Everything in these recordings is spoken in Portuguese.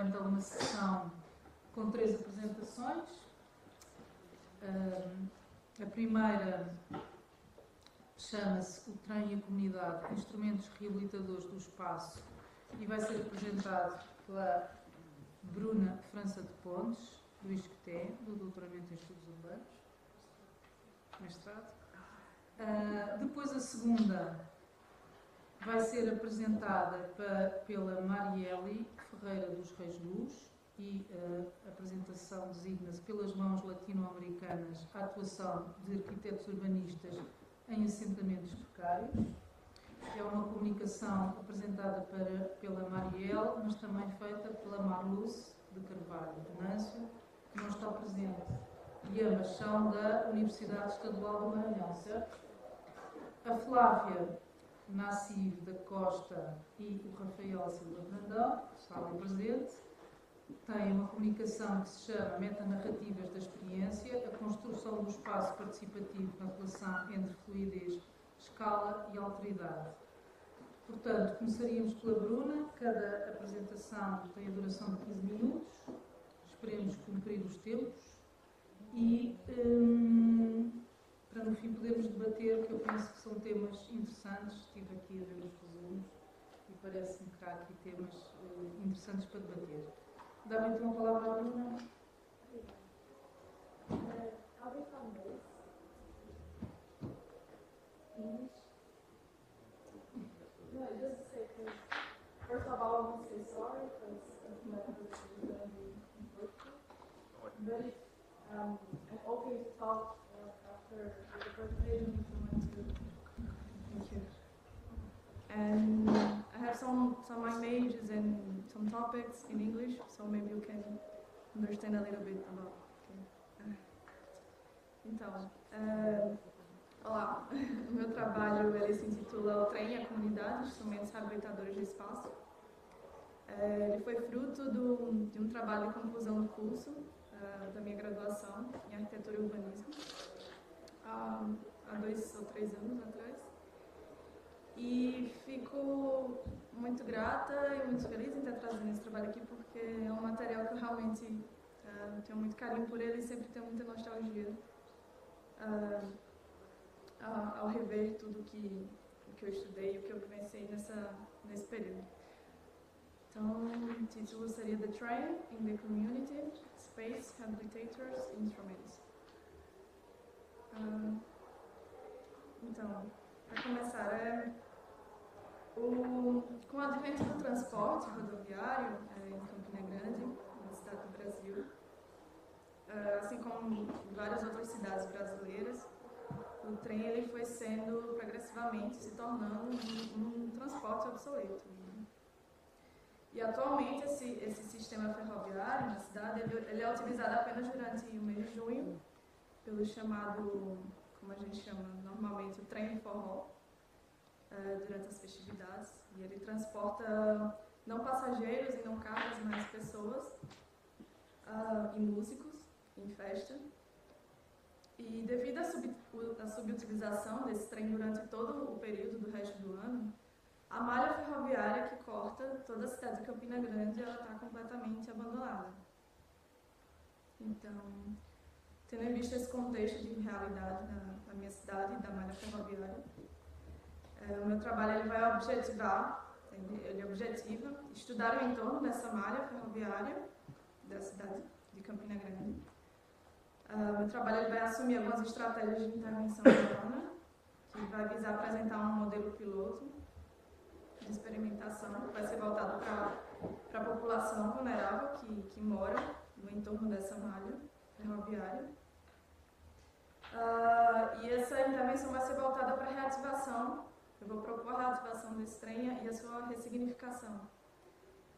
então uma sessão com 3 apresentações. A primeira chama-se O Trem e a Comunidade, Instrumentos Reabilitadores do Espaço, e vai ser apresentado pela Bruna França de Pontes, do ISCTE, do Doutoramento em Estudos Urbanos, mestrado. Depois a segunda vai ser apresentada pela Marielle Ferreira dos Reis Luz, e a apresentação designa-se Pelas Mãos Latino-Americanas, a atuação de arquitetos urbanistas em assentamentos precários. É uma comunicação apresentada pela Marielle, mas também feita pela Marluce de Carvalho Venâncio, que não está presente, e ambas são da Universidade Estadual do Maranhão, certo? A Flávia Nassif da Costa e o Rafael Silva Brandão, que está ali presente, têm uma comunicação que se chama Metanarrativas da Experiência, a construção do espaço participativo na relação entre fluidez, escala e alteridade. Portanto, começaríamos pela Bruna. Cada apresentação tem a duração de 15 minutos. Esperemos cumprir os tempos e para no fim podermos debater, porque eu penso que são temas interessantes. Estive aqui a ver os resumos e parece-me que há aqui temas interessantes para debater. Dá-me então a palavra à Bruna. I'll be from this. English? No, just to say, because first of all, I want to say sorry because my English is going to be imperfect. But if I'm okay to talk after the presentation, if you want to. Thank you. And I have some images and some topics in English, so maybe you can understand a little bit about. Okay. Então, olá, o meu trabalho ele se intitula O Trem e a Comunidade, Instrumentos Reabilitadores de Espaço. Ele foi fruto de um trabalho de conclusão do curso da minha graduação em Arquitetura e Urbanismo, há 2 ou 3 anos atrás. E fico muito grata e muito feliz em ter trazido esse trabalho aqui, porque é um material que eu realmente tenho muito carinho por ele e sempre tenho muita nostalgia ao rever tudo que eu estudei e o que eu vivenciei nesse período. Então, o título seria The Train in the Community, Space, Habilitators, Instruments. Então, para começar, com o advento do transporte rodoviário em Campina Grande, na cidade do Brasil, assim como em várias outras cidades brasileiras, o trem ele foi sendo progressivamente se tornando um transporte obsoleto. E atualmente esse sistema ferroviário na cidade ele é utilizado apenas durante o mês de junho, pelo chamado, como a gente chama normalmente, o trem de forró, durante as festividades. E ele transporta não passageiros e não cargas, mas pessoas e músicos em festa. E devido à subutilização desse trem durante todo o período do resto do ano, a malha ferroviária que corta toda a cidade de Campina Grande está completamente abandonada. Então, tendo em vista esse contexto de realidade na minha cidade e da malha ferroviária, o meu trabalho ele vai objetiva estudar o entorno dessa malha ferroviária da cidade de Campina Grande. O meu trabalho ele vai assumir algumas estratégias de intervenção urbana, que vai visar apresentar um modelo piloto de experimentação, que vai ser voltado para a população vulnerável que mora no entorno dessa malha ferroviária. E essa intervenção vai ser voltada para a reativação. Eu vou propor a reativação desse trem e a sua ressignificação,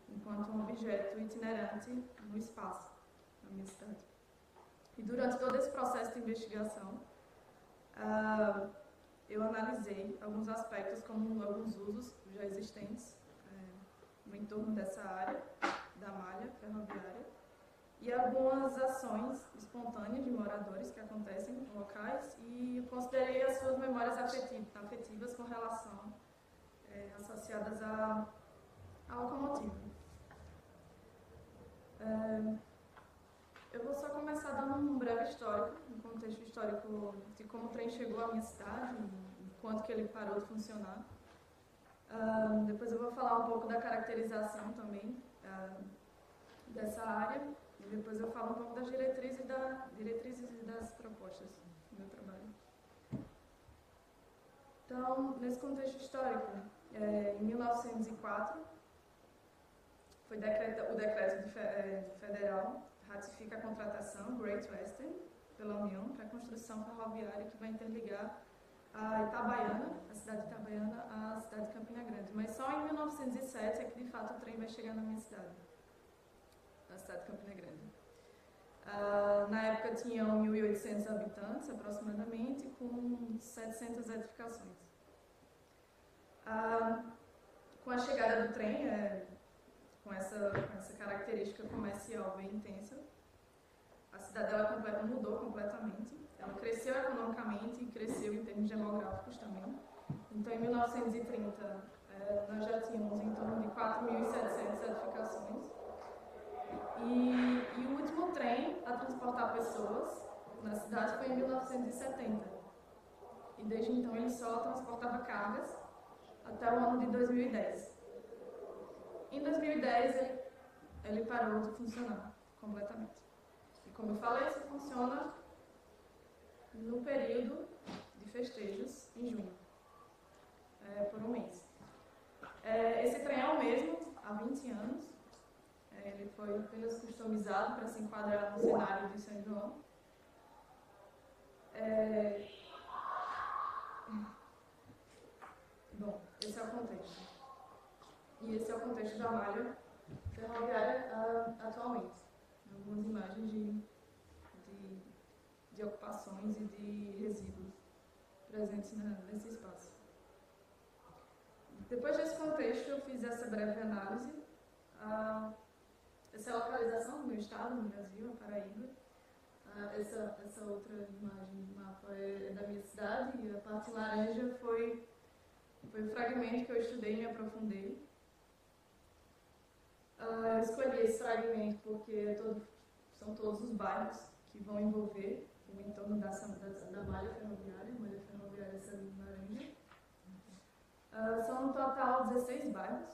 enquanto um objeto itinerante no espaço, na minha cidade. E durante todo esse processo de investigação, eu analisei alguns aspectos, como alguns usos já existentes no entorno dessa área da malha ferroviária e algumas ações espontâneas de moradores que acontecem em locais, e considerei as suas memórias afetivas com relação associadas à locomotiva. Eu vou só começar dando um breve histórico, um contexto histórico de como o trem chegou à minha cidade, quanto que ele parou de funcionar. Depois eu vou falar um pouco da caracterização também dessa área, e depois eu falo um pouco das diretrizes e das propostas do meu trabalho. Então, nesse contexto histórico, em 1904, foi o decreto federal ratifica a contratação Great Western pela União para a construção ferroviária que vai interligar a Itabaiana, a cidade de Itabaiana, à cidade de Campina Grande. Mas só em 1907 é que de fato o trem vai chegar na minha cidade, na cidade de Campina Grande. Na época tinham 1.800 habitantes aproximadamente, com 700 edificações. Com a chegada do trem, com essa característica comercial bem intensa, a cidade dela mudou completamente. Ela cresceu economicamente e cresceu em termos demográficos também. Então, em 1930, nós já tínhamos em torno de 4.700 edificações. E o último trem a transportar pessoas na cidade foi em 1970. E desde então ele só transportava cargas até o ano de 2010. Em 2010 ele parou de funcionar completamente. E como eu falei, isso funciona no período de festejos em junho, por um mês. Esse trem é o mesmo há 20 anos. Ele foi apenas customizado para se enquadrar no cenário de São João. Bom, esse é o contexto. E esse é o contexto da malha ferroviária atualmente. Algumas imagens de ocupações e de resíduos presentes nesse espaço. Depois desse contexto, eu fiz essa breve análise. Essa é a localização do meu estado, no Brasil, a Paraíba. Essa outra imagem do mapa é da minha cidade, e a parte laranja foi o fragmento que eu estudei e me aprofundei. Eu escolhi esse fragmento porque são todos os bairros que vão envolver o entorno da malha ferroviária essa laranja. São no total 16 bairros.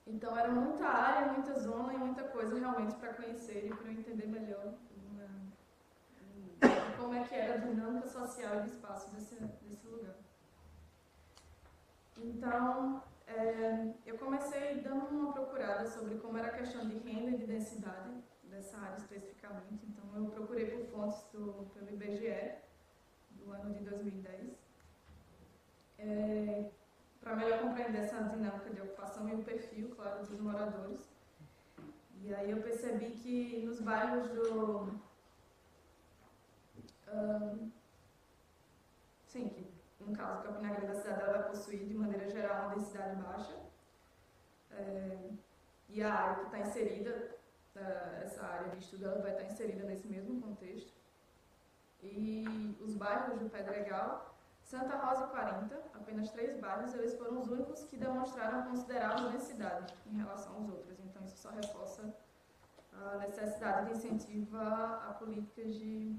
Então era muita área, muita zona e muita coisa realmente para conhecer e para eu entender melhor como é que era a dinâmica social e de espaço desse lugar. Então, eu comecei dando uma procurada sobre como era a questão de renda e de densidade dessa área especificamente. Então, eu procurei por fontes pelo IBGE, do ano de 2010, para melhor compreender essa dinâmica de ocupação e o perfil, claro, dos moradores. E aí eu percebi que nos bairros que no caso Campina Grande, a cidade ela vai possuir de maneira geral uma densidade baixa, e a área que está inserida, essa área de estudo, ela vai estar inserida nesse mesmo contexto. E os bairros do Pedregal, Santa Rosa e 40, apenas 3 bairros, eles foram os únicos que demonstraram considerável densidade em relação aos outros. Então isso só reforça a necessidade de incentivo a políticas de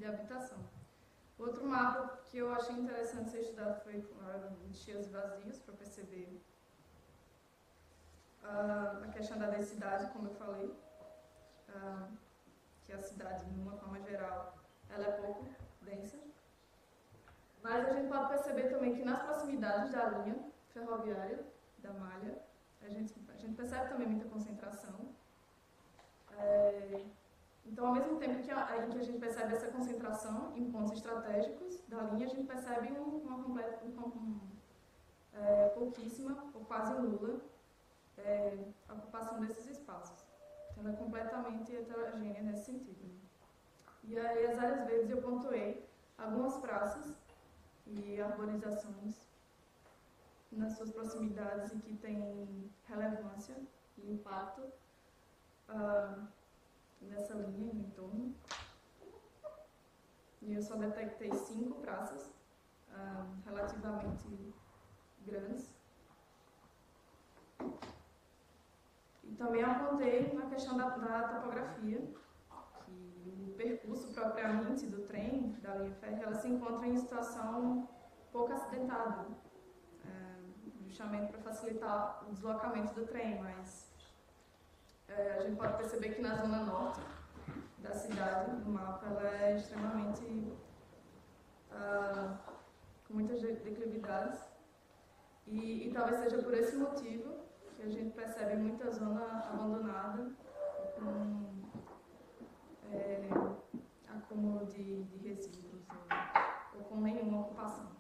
habitação. Outro mapa que eu achei interessante ser estudado foi de cheios e vazios, para perceber a questão da densidade, como eu falei, que a cidade, de uma forma geral, ela é pouco densa. Mas a gente pode perceber também que nas proximidades da linha ferroviária, da malha, a gente percebe também muita concentração. Então, ao mesmo tempo que a gente percebe essa concentração em pontos estratégicos da linha, a gente percebe pouquíssima ou quase nula a ocupação desses espaços. Então, ela é completamente heterogênea nesse sentido. E aí, as áreas verdes eu pontuei algumas praças e arborizações nas suas proximidades e que têm relevância e impacto nessa linha, no entorno. E eu só detectei 5 praças relativamente grandes. também apontei na questão da topografia, que o percurso propriamente do trem, da linha férrea, ela se encontra em situação pouco acidentada, justamente para facilitar o deslocamento do trem, mas a gente pode perceber que na zona norte da cidade, no mapa, ela é extremamente com muitas declividades e talvez seja por esse motivo que a gente percebe muita zona abandonada com acúmulo de resíduos ou com nenhuma ocupação.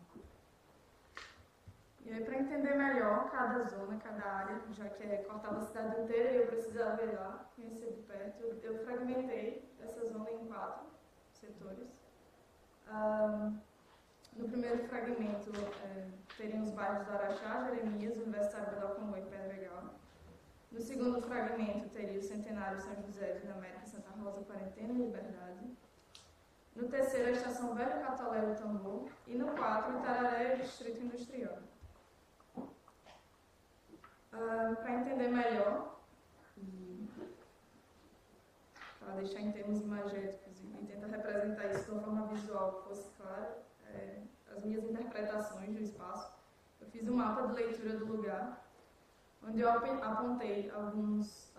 E aí, para entender melhor cada zona, cada área, já que cortava a cidade inteira e eu precisava ir lá, conhecer de perto, eu fragmentei essa zona em 4 setores. No primeiro fragmento, teriam os bairros do Araxá, Jeremias, Universitário Badalcongo e Pedregal. No segundo fragmento, teria o Centenário São José, Dinamérica, Santa Rosa, Quarentena e Liberdade. No terceiro, a Estação Velho Catolé e o Tambor. E no 4, Itararé e o Distrito Industrial. Para entender melhor, e para deixar em termos imagéticos e tentar representar isso de uma forma visual que fosse clara, as minhas interpretações do espaço, eu fiz um mapa de leitura do lugar, onde eu apontei algumas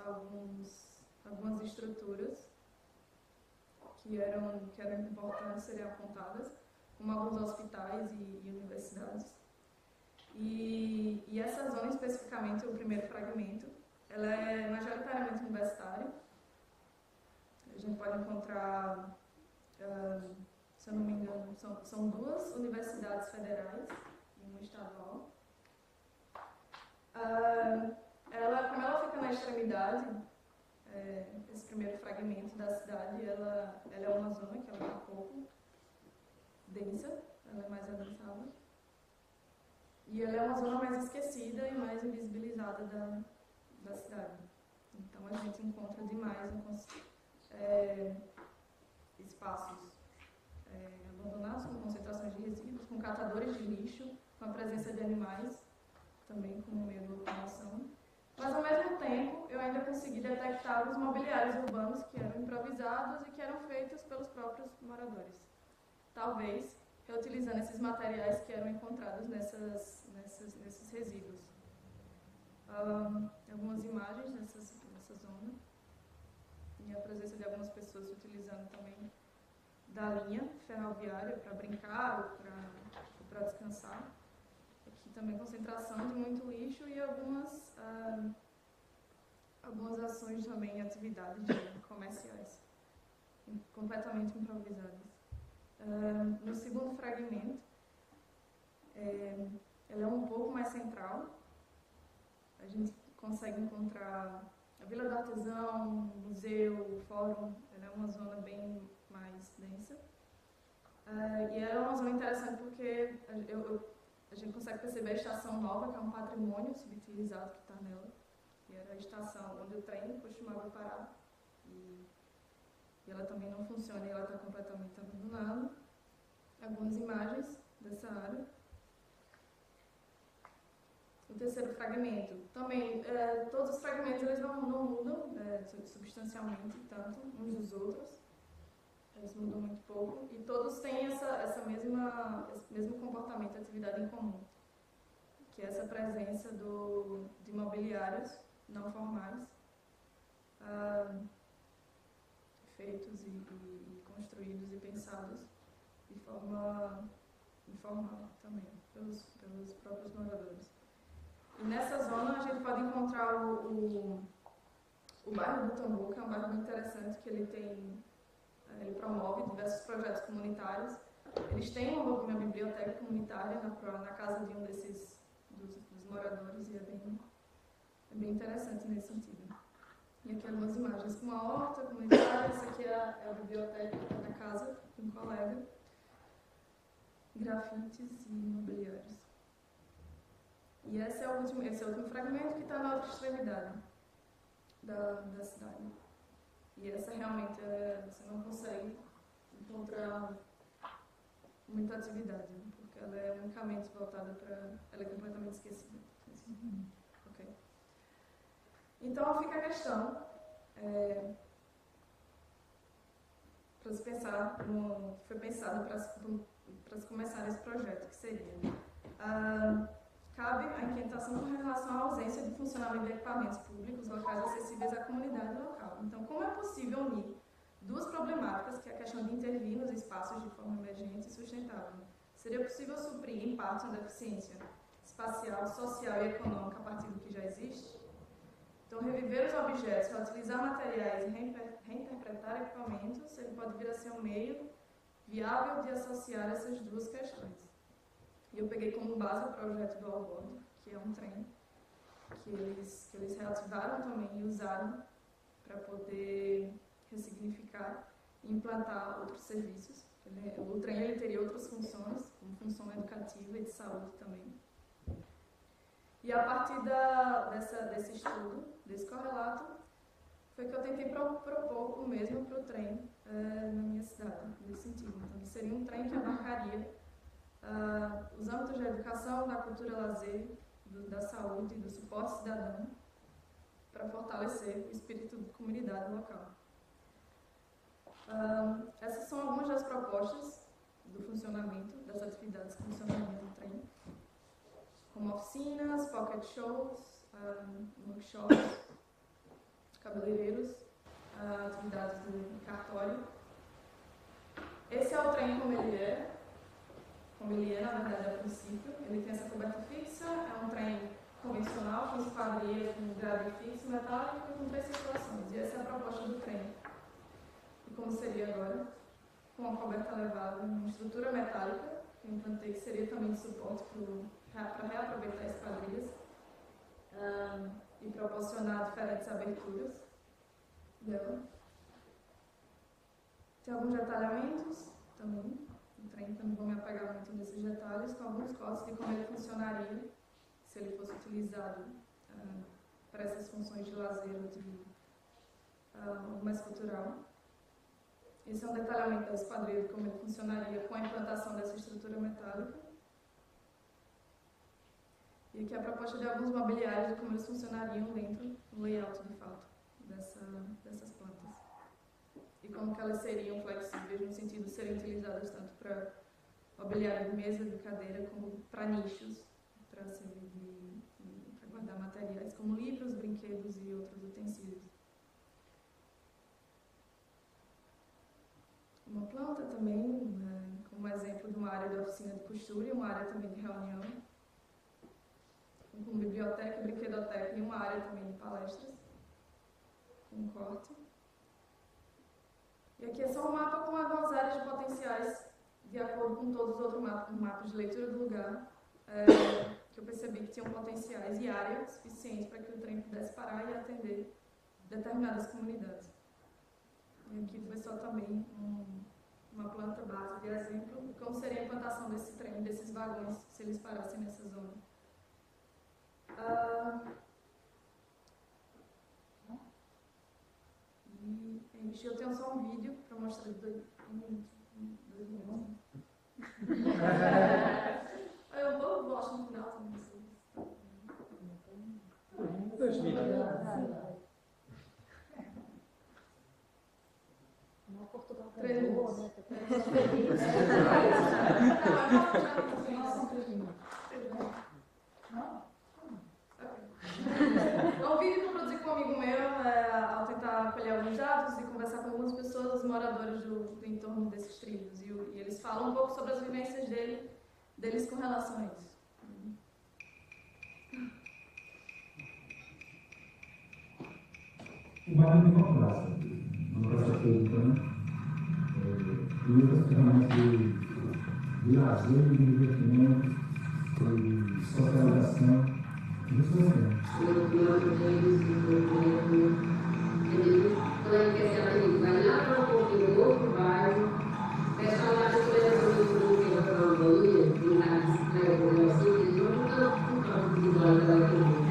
estruturas que eram importantes serem apontadas, como alguns hospitais e universidades. E essa zona, especificamente, o primeiro fragmento, ela é majoritariamente universitária. A gente pode encontrar, se eu não me engano, são 2 universidades federais e uma estadual. Como ela fica na extremidade, esse primeiro fragmento da cidade, ela é uma zona que ela é um pouco densa, ela é mais adensada. E ela é uma zona mais esquecida e mais invisibilizada da cidade. Então a gente encontra demais espaços abandonados, com concentrações de resíduos, com catadores de lixo, com a presença de animais, também como meio de locomoção. Mas ao mesmo tempo eu ainda consegui detectar os mobiliários urbanos que eram improvisados e que eram feitos pelos próprios moradores. Talvez reutilizando esses materiais que eram encontrados nesses resíduos. Algumas imagens nessa zona e a presença de algumas pessoas utilizando também da linha ferroviária para brincar ou para descansar. Aqui também concentração de muito lixo e algumas ações também, atividades comerciais, completamente improvisadas. No segundo fragmento, ela é um pouco mais central. A gente consegue encontrar a Vila do Artesão, o museu, o fórum. Ela é uma zona bem mais densa. E ela é uma zona interessante porque a gente consegue perceber a Estação Nova, que é um patrimônio subutilizado que está nela. Que era a estação onde o trem costumava parar. E ela também não funciona e ela está completamente abandonada. Algumas imagens dessa área. O terceiro fragmento. Também, todos os fragmentos eles não mudam substancialmente tanto uns dos outros. Eles mudam muito pouco. E todos têm esse mesmo comportamento de atividade em comum. Que é essa presença de mobiliários não formais, feitos e construídos e pensados de forma informal também, pelos próprios moradores. E nessa zona a gente pode encontrar o bairro do Tambor, que é um bairro muito interessante, que ele promove diversos projetos comunitários. Eles têm uma biblioteca comunitária na casa de um dos moradores e é bem interessante nesse sentido. E aqui algumas imagens com uma horta comunitária, essa aqui é a biblioteca da casa de um colega, grafites e mobiliários. E esse é o último fragmento que está na outra extremidade da cidade. E essa realmente você não consegue encontrar muita atividade, porque ela é unicamente voltada para... Ela é completamente esquecida. Ok. Então fica a questão para se pensar no que foi pensado para se começar esse projeto, que seria cabe a inquietação com relação à ausência de funcionamento de equipamentos públicos locais acessíveis à comunidade local. Então, como é possível unir duas problemáticas, que é a questão de intervir nos espaços de forma emergente e sustentável? Seria possível suprir, em parte, uma deficiência espacial, social e econômica a partir do que já existe? Então, reviver os objetos, reutilizar materiais e reinterpretar equipamentos, ele pode vir a ser um meio viável de associar essas duas questões. E eu peguei como base o projeto do Alborno, que é um trem que eles reativaram também e usaram para poder ressignificar e implantar outros serviços. O trem ele teria outras funções, como função educativa e de saúde também. E a partir desse estudo, desse correlato, foi que eu tentei propor o mesmo para o trem na minha cidade, nesse sentido. Então, seria um trem que abarcaria os âmbitos da educação, da cultura lazer, da saúde e do suporte cidadão para fortalecer o espírito de comunidade local. Essas são algumas das propostas do funcionamento, das atividades que funcionariam no trem, como oficinas, pocket shows, workshops, cabeleireiros, atividades de cartório. Esse é o trem como ele é, na verdade, a princípio. Ele tem essa coberta fixa, é um trem convencional, com esquadria, com grade fixo, metálico e com 3 circulações. E essa é a proposta do trem. E como seria agora? Com a coberta elevada, uma estrutura metálica, que eu implantei, que seria também de suporte para reaproveitar esquadrias e proporcionar diferentes aberturas dela. Tem alguns detalhamentos também. O trem, que eu não vou me apegar muito nesses detalhes, com alguns cortes de como ele funcionaria se ele fosse utilizado para essas funções de lazer ou mais cultural. Esse é um detalhamento da esquadrilha de como ele funcionaria com a implantação dessa estrutura metálica. E aqui a proposta de alguns mobiliários de como eles funcionariam dentro do layout, de fato, dessas plantas. E como que elas seriam flexíveis no sentido de serem utilizadas tanto para mobiliário de mesa, de cadeira, como para nichos, para servir para guardar materiais como livros, brinquedos e outros utensílios. Uma planta também, como exemplo de uma área de oficina de costura e uma área também de reunião, com biblioteca, brinquedoteca e uma área também de palestras, com corte. E aqui é só um mapa com algumas áreas de potenciais, de acordo com todos os outros mapas de leitura do lugar, que eu percebi que tinham potenciais e área suficiente para que o trem pudesse parar e atender determinadas comunidades. E aqui foi só também uma planta base de exemplo de como seria a implantação desse trem, desses vagões, se eles parassem nessa zona. Eu tenho só um vídeo para mostrar de 2 minutos. Eu gosto no final também. 2 minutos. Portugal 3 minutos. É um vídeo que eu produzi com um amigo meu, ao tentar colher alguns dados e conversar com algumas pessoas, os moradores do entorno desses trilhos. E eles falam um pouco sobre as vivências deles com relação a isso. O bairro tem uma praça pública, né? E outras ferramentas de lazer, de divertimento, de socialização, isso mesmo. Vai lá para um pouquinho do outro bairro, o pessoal lá que leva o para uma bolinha, brincar de bicicleta, assim, eles vão um campo de bola da economia.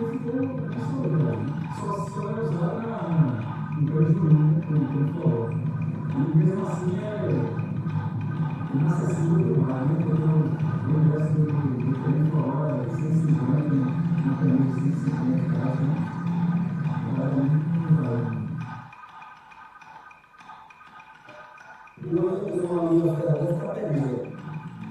porque ficou só vai usar em grande volume, como ele falou. E mesmo assim é inacessível demais, né? Porque o ingresso do trem fora é 150, no caminho 150 reais, né? E eu tenho uma amiga que ela fica perdida. A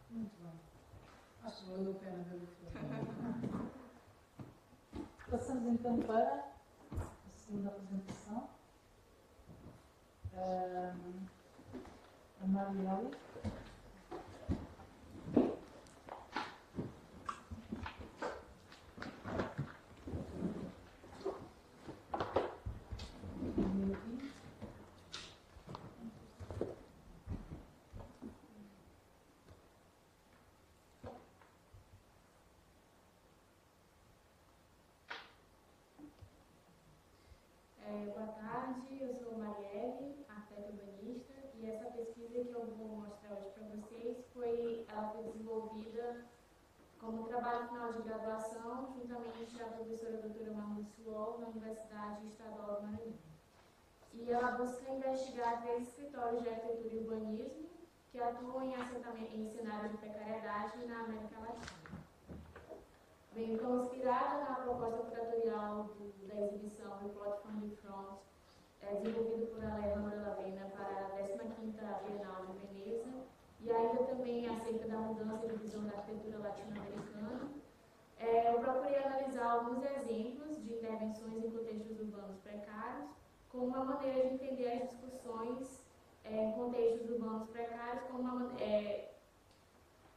Muito bem. Acho que valeu a pena ver o filme. Passamos então para a segunda apresentação. A Marielle. Boa tarde, eu sou Marielle, arquiteta urbanista, e essa pesquisa que eu vou mostrar hoje para vocês ela foi desenvolvida como trabalho final de graduação, juntamente à professora doutora Marli Suol, na Universidade Estadual do Maranhão. E ela busca investigar 3 escritórios de arquitetura e urbanismo que atuam em cenário de precariedade na América Latina. Bem, então, inspirada na proposta curatorial da exibição do Plot from the Front, desenvolvido por Alejandra Lavena para a 15ª Bienal de Veneza, e ainda também acerca da mudança de visão da arquitetura latino-americana, eu procurei analisar alguns exemplos de intervenções em contextos urbanos precários, como uma maneira de entender as discussões em contextos urbanos precários, como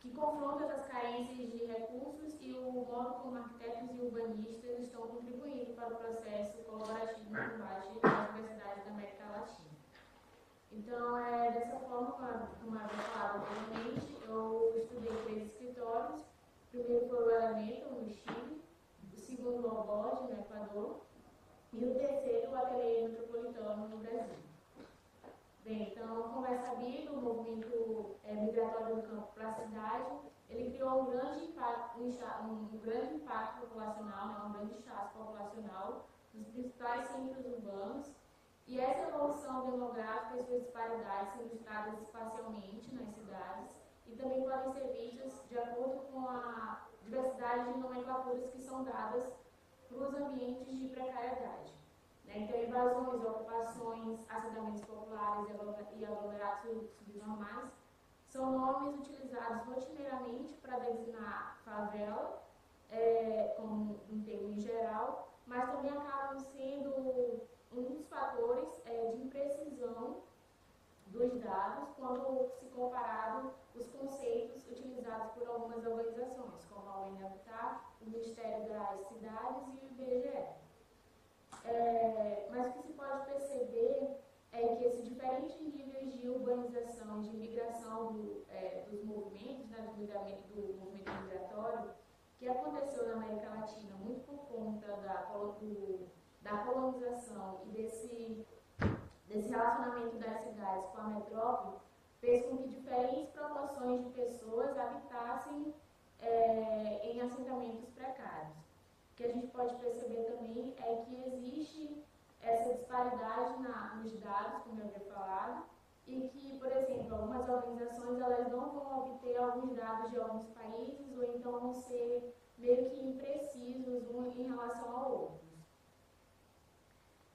que confronta as carências de recursos e o modo como arquitetos e urbanistas estão contribuindo para o processo colaborativo no combate às diversidades da América Latina. Então, dessa forma, como eu havia falado anteriormente, eu estudei 3 escritórios. O primeiro foi o Elemento, no Chile, o segundo, o Alborde, no Equador, e o terceiro, o Ateliê Metropolitano, no Brasil. Bem, então, como é sabido, o movimento migratório do campo para a cidade, ele criou um grande impacto populacional, né, um grande inchaço populacional nos principais centros urbanos, e essa evolução demográfica e suas disparidades são ilustradas espacialmente nas cidades e também podem ser vistas de acordo com a diversidade de nomenclaturas que são dadas para os ambientes de precariedade. Então, invasões, ocupações, assentamentos populares e aglomerados subnormais são nomes utilizados rotineiramente para designar favela, como um termo em geral, mas também acabam sendo um dos fatores de imprecisão dos dados quando se comparado os conceitos utilizados por algumas organizações, como a UNHCR, o Ministério das Cidades e o IBGE. Mas o que se pode perceber é que esses diferentes níveis de urbanização e de migração dos movimentos, né, do movimento migratório, que aconteceu na América Latina muito por conta da colonização e desse relacionamento das cidades com a metrópole, fez com que diferentes proporções de pessoas habitassem em assentamentos precários. O que a gente pode perceber também é que existe essa disparidade nos dados, como eu havia falado, e que, por exemplo, algumas organizações elas não vão obter alguns dados de alguns países ou então vão ser meio que imprecisos um em relação ao outro.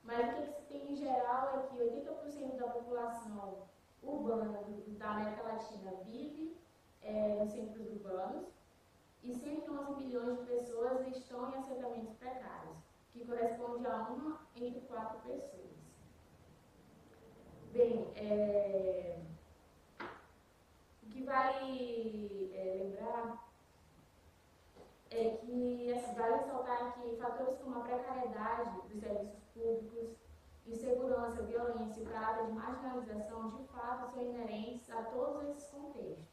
Mas o que se tem em geral é que 80% da população urbana da América Latina vive nos centros urbanos e 111 milhões de pessoas estão em assentamentos precários, que corresponde a 1 entre 4 pessoas. Bem, o que vale lembrar é que vale ressaltar que fatores como a precariedade dos serviços públicos, insegurança, violência e o caráter de marginalização, de fato, são inerentes a todos esses contextos,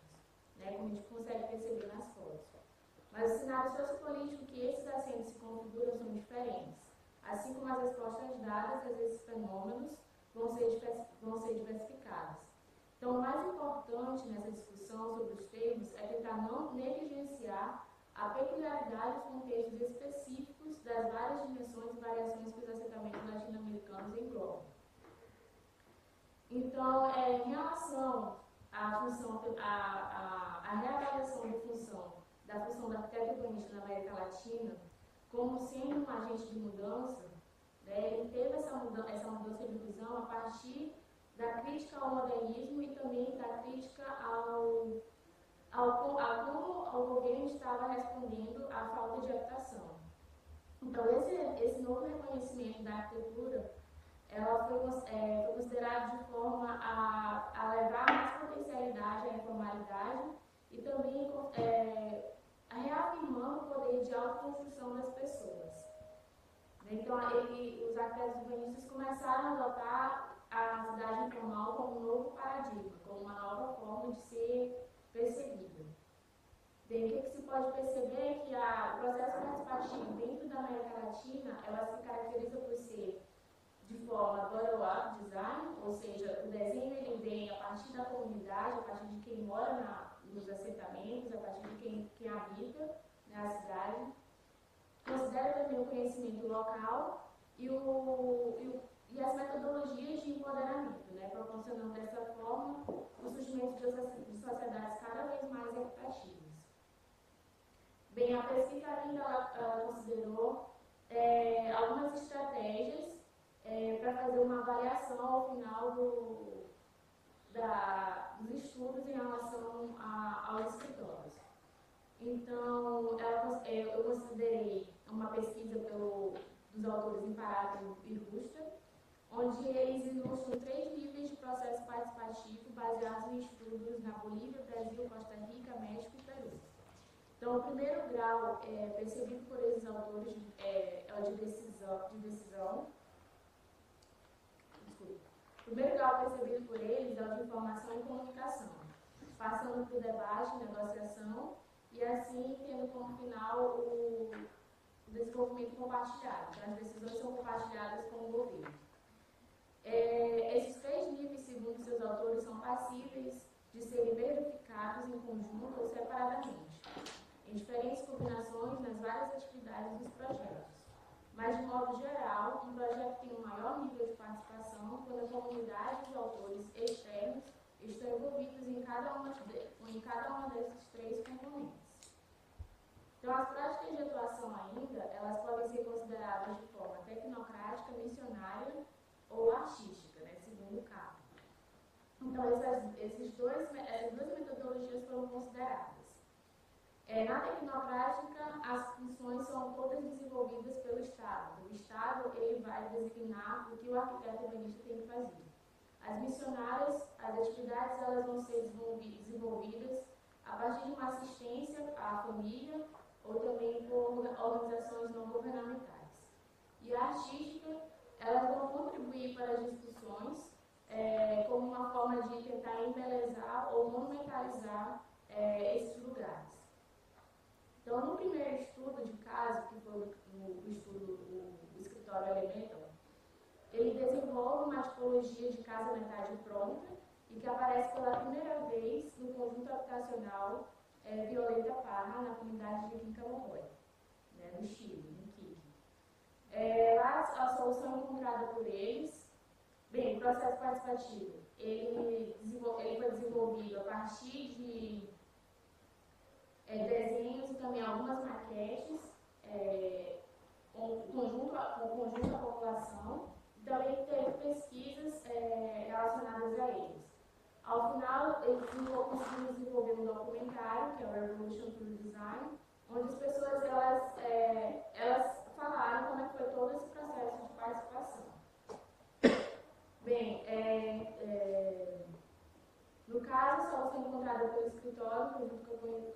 né, como a gente consegue perceber nas fotos. Mas o cenário sociopolítico que esses assentos se configuram são diferentes, assim como as respostas dadas a esses fenômenos vão ser diversificadas. Então, o mais importante nessa discussão sobre os termos é tentar não negligenciar a peculiaridade dos contextos específicos das várias dimensões e variações que os assentamentos latino-americanos englobam. Então, em relação à reavaliação da função do arquiteto urbanista na América Latina, como sendo um agente de mudança, né, ele teve essa mudança de visão a partir da crítica ao modernismo e também da crítica a como o governo estava respondendo à falta de habitação. Então, esse novo reconhecimento da arquitetura ela foi considerada de forma a levar mais potencialidade à informalidade e também reafirmando o poder de autoconstrução das pessoas. Então, os arquitetos urbanistas começaram a adotar a cidade informal como um novo paradigma, como uma nova forma de ser percebida. Bem, o que se pode perceber é que o processo participativo dentro da América Latina, ela se caracteriza por ser de forma bottom-up design, ou seja, o desenho ele vem a partir da comunidade, a partir de quem mora nos assentamentos, a partir de quem habita na cidade. Considera também o conhecimento local e as metodologias de empoderamento, né, proporcionando dessa forma o surgimento de sociedades cada vez mais equitativas. Bem, a pesquisa ainda ela considerou algumas estratégias para fazer uma avaliação ao final dos estudos em relação aos escritórios. Então, eu considerei uma pesquisa dos autores Imparato e Rusta, onde eles ilustram 3 níveis de processo participativo baseados em estudos na Bolívia, Brasil, Costa Rica, México e Peru. Então, o primeiro grau percebido por esses autores é o de decisão. O primeiro grau percebido por eles é o de informação e comunicação, passando por debate, negociação e assim tendo como final o desenvolvimento compartilhado. Então, as decisões são compartilhadas com o governo. Esses 3 níveis, segundo seus autores, são passíveis de serem verificados em conjunto ou separadamente, em diferentes combinações nas várias atividades dos projetos. Mas, de modo geral, um projeto tem um maior nível de participação quando a comunidade de autores externos estão envolvidos em cada uma desses 3 componentes. Então, as práticas de atuação ainda, elas podem ser consideradas de forma tecnocrática, missionária ou artística, né, segundo o caso. Então, essas duas metodologias foram consideradas. Na tecnocrática, as funções são todas desenvolvidas pelo Estado. O Estado ele vai designar o que o arquiteto urbanista tem que fazer. As missionárias, as atividades elas vão ser desenvolvidas a partir de uma assistência à família ou também por organizações não governamentais. E a artística, elas vão contribuir para as discussões como uma forma de tentar embelezar ou monumentalizar esses lugares. Então, no primeiro estudo de caso, que foi o estudo do escritório Elemental, ele desenvolve uma tipologia de casa metade pronta e que aparece pela primeira vez no conjunto habitacional Violeta Parra, na comunidade de Quincamonroy, né, no Chile, no Iquique. Lá, a solução encontrada por eles, bem, o processo participativo, ele foi desenvolvido a partir de desenhos e também algumas maquetes, com o conjunto da população, e também teve pesquisas relacionadas a eles. Ao final, eles conseguiram desenvolver um documentário, que é o Revolution Through Design, onde as pessoas elas falaram como é que foi todo esse processo de participação. Bem, no caso, a solução encontrada pelo escritório, junto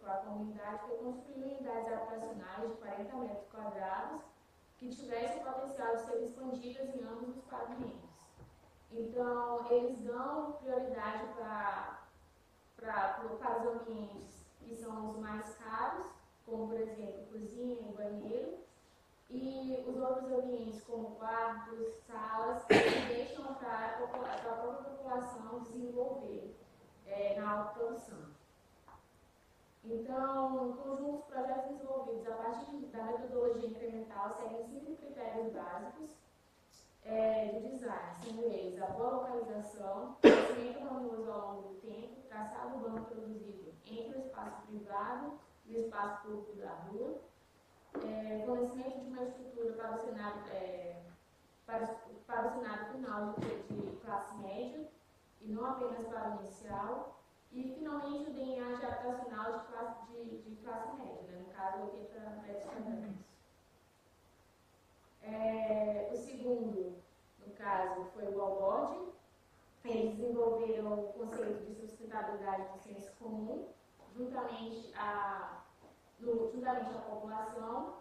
com a comunidade, foi construir unidades habitacionais de 40 metros quadrados que tivessem o potencial de serem expandidas em ambos os pavimentos. Então, eles dão prioridade para os ambientes que são os mais caros, como, por exemplo, cozinha e banheiro, e os outros ambientes, como quartos, salas, eles deixam para a própria população desenvolver na autoprodução. Então, em conjunto, os projetos desenvolvidos a partir da metodologia incremental seguem 5 critérios básicos de design, sendo eles a boa localização, crescimento harmonioso ao longo do tempo, traçado urbano produzido entre o espaço privado e o espaço público da rua, fornecimento de uma estrutura para o cenário, para o cenário final de classe média, e não apenas para o inicial, e finalmente o DNA habitacional de classe média, né? No caso 80 metros quadrados. O segundo, no caso, foi o Wallboard. Eles desenvolveram o conceito de sustentabilidade do senso comum, juntamente à população,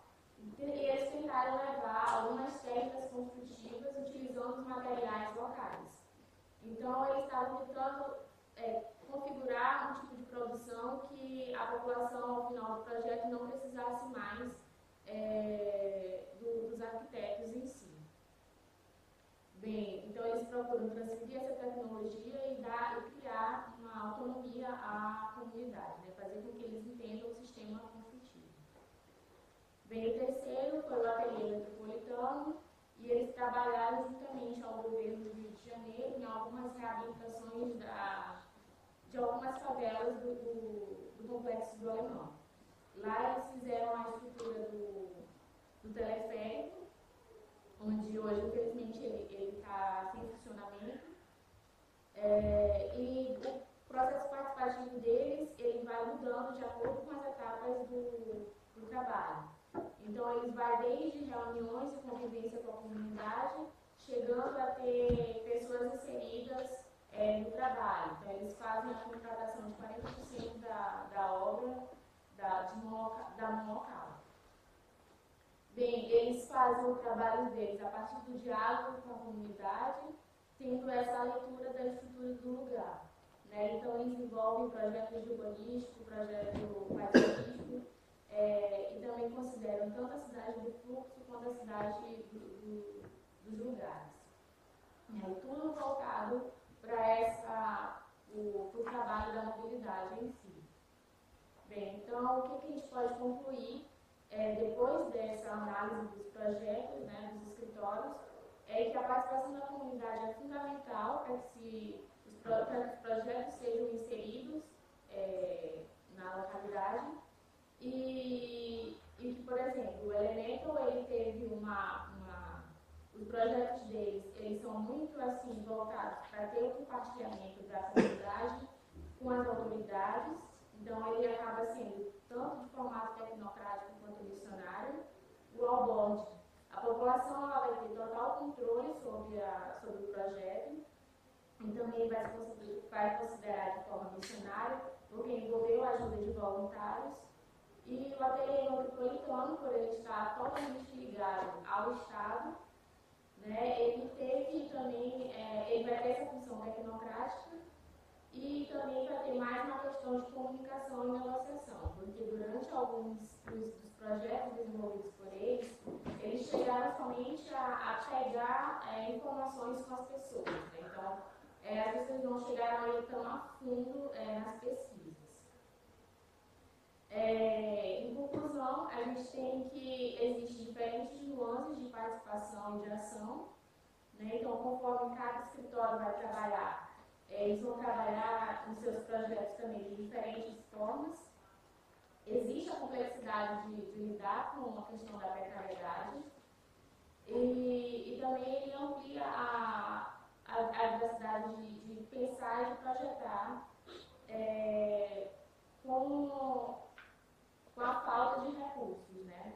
e eles tentaram levar algumas técnicas construtivas utilizando os materiais locais. Então, eles estavam tentando configurar um tipo de produção que a população, ao final do projeto, não precisasse mais dos arquitetos em si. Bem, então eles procuram transferir essa tecnologia e criar uma autonomia à comunidade, né? Fazer com que eles entendam o sistema construtivo. Bem, o terceiro foi o Ateliê Metropolitano, e eles trabalharam juntamente ao governo do Rio de Janeiro em algumas reabilitações de algumas favelas do Complexo do Alemão. Lá eles fizeram a estrutura do teleférico, onde hoje, infelizmente, ele está sem funcionamento. E o processo participativo deles, ele vai mudando de acordo com as etapas do trabalho. Então, eles vão desde reuniões e convivência com a comunidade, chegando a ter pessoas inseridas no trabalho. Então, eles fazem a contratação de 40% da obra da mão local. Bem, eles fazem o trabalho deles a partir do diálogo com a comunidade, tendo essa leitura da estrutura do lugar. Né? Então, eles envolvem projetos urbanísticos, projeto paisagístico, e também consideram tanto a cidade do fluxo quanto a cidade dos lugares. Tudo voltado para o trabalho da mobilidade em si. Bem, então, o que a gente pode concluir depois dessa análise dos projetos, né, dos escritórios, é que a participação da comunidade é fundamental para que os projetos sejam inseridos na localidade e que, por exemplo, o Elemental, ele teve os projetos deles, eles são muito assim voltados para ter o compartilhamento da comunidade com as autoridades. Então, ele acaba sendo tanto de formato tecnocrático quanto missionário. O Wallboard, a população ela vai ter total controle sobre o projeto, e também vai considerar de forma missionária, porque envolveu a ajuda de voluntários. E o Ateliê Metropolitano, por ele estar totalmente ligado ao Estado, né, ele teve também, ele vai ter essa função tecnocrática, e questão de comunicação e negociação, porque durante alguns dos projetos desenvolvidos por eles, eles chegaram somente a pegar informações com as pessoas, né? Então, as pessoas não chegaram a ir tão a fundo nas pesquisas. Em conclusão, a gente tem que existem diferentes nuances de participação e de ação, né? Então, conforme cada escritório vai trabalhar, eles vão trabalhar nos seus projetos também de diferentes formas. Existe a complexidade de lidar com a questão da precariedade e também ele amplia a diversidade de pensar e de projetar com a falta de recursos, né?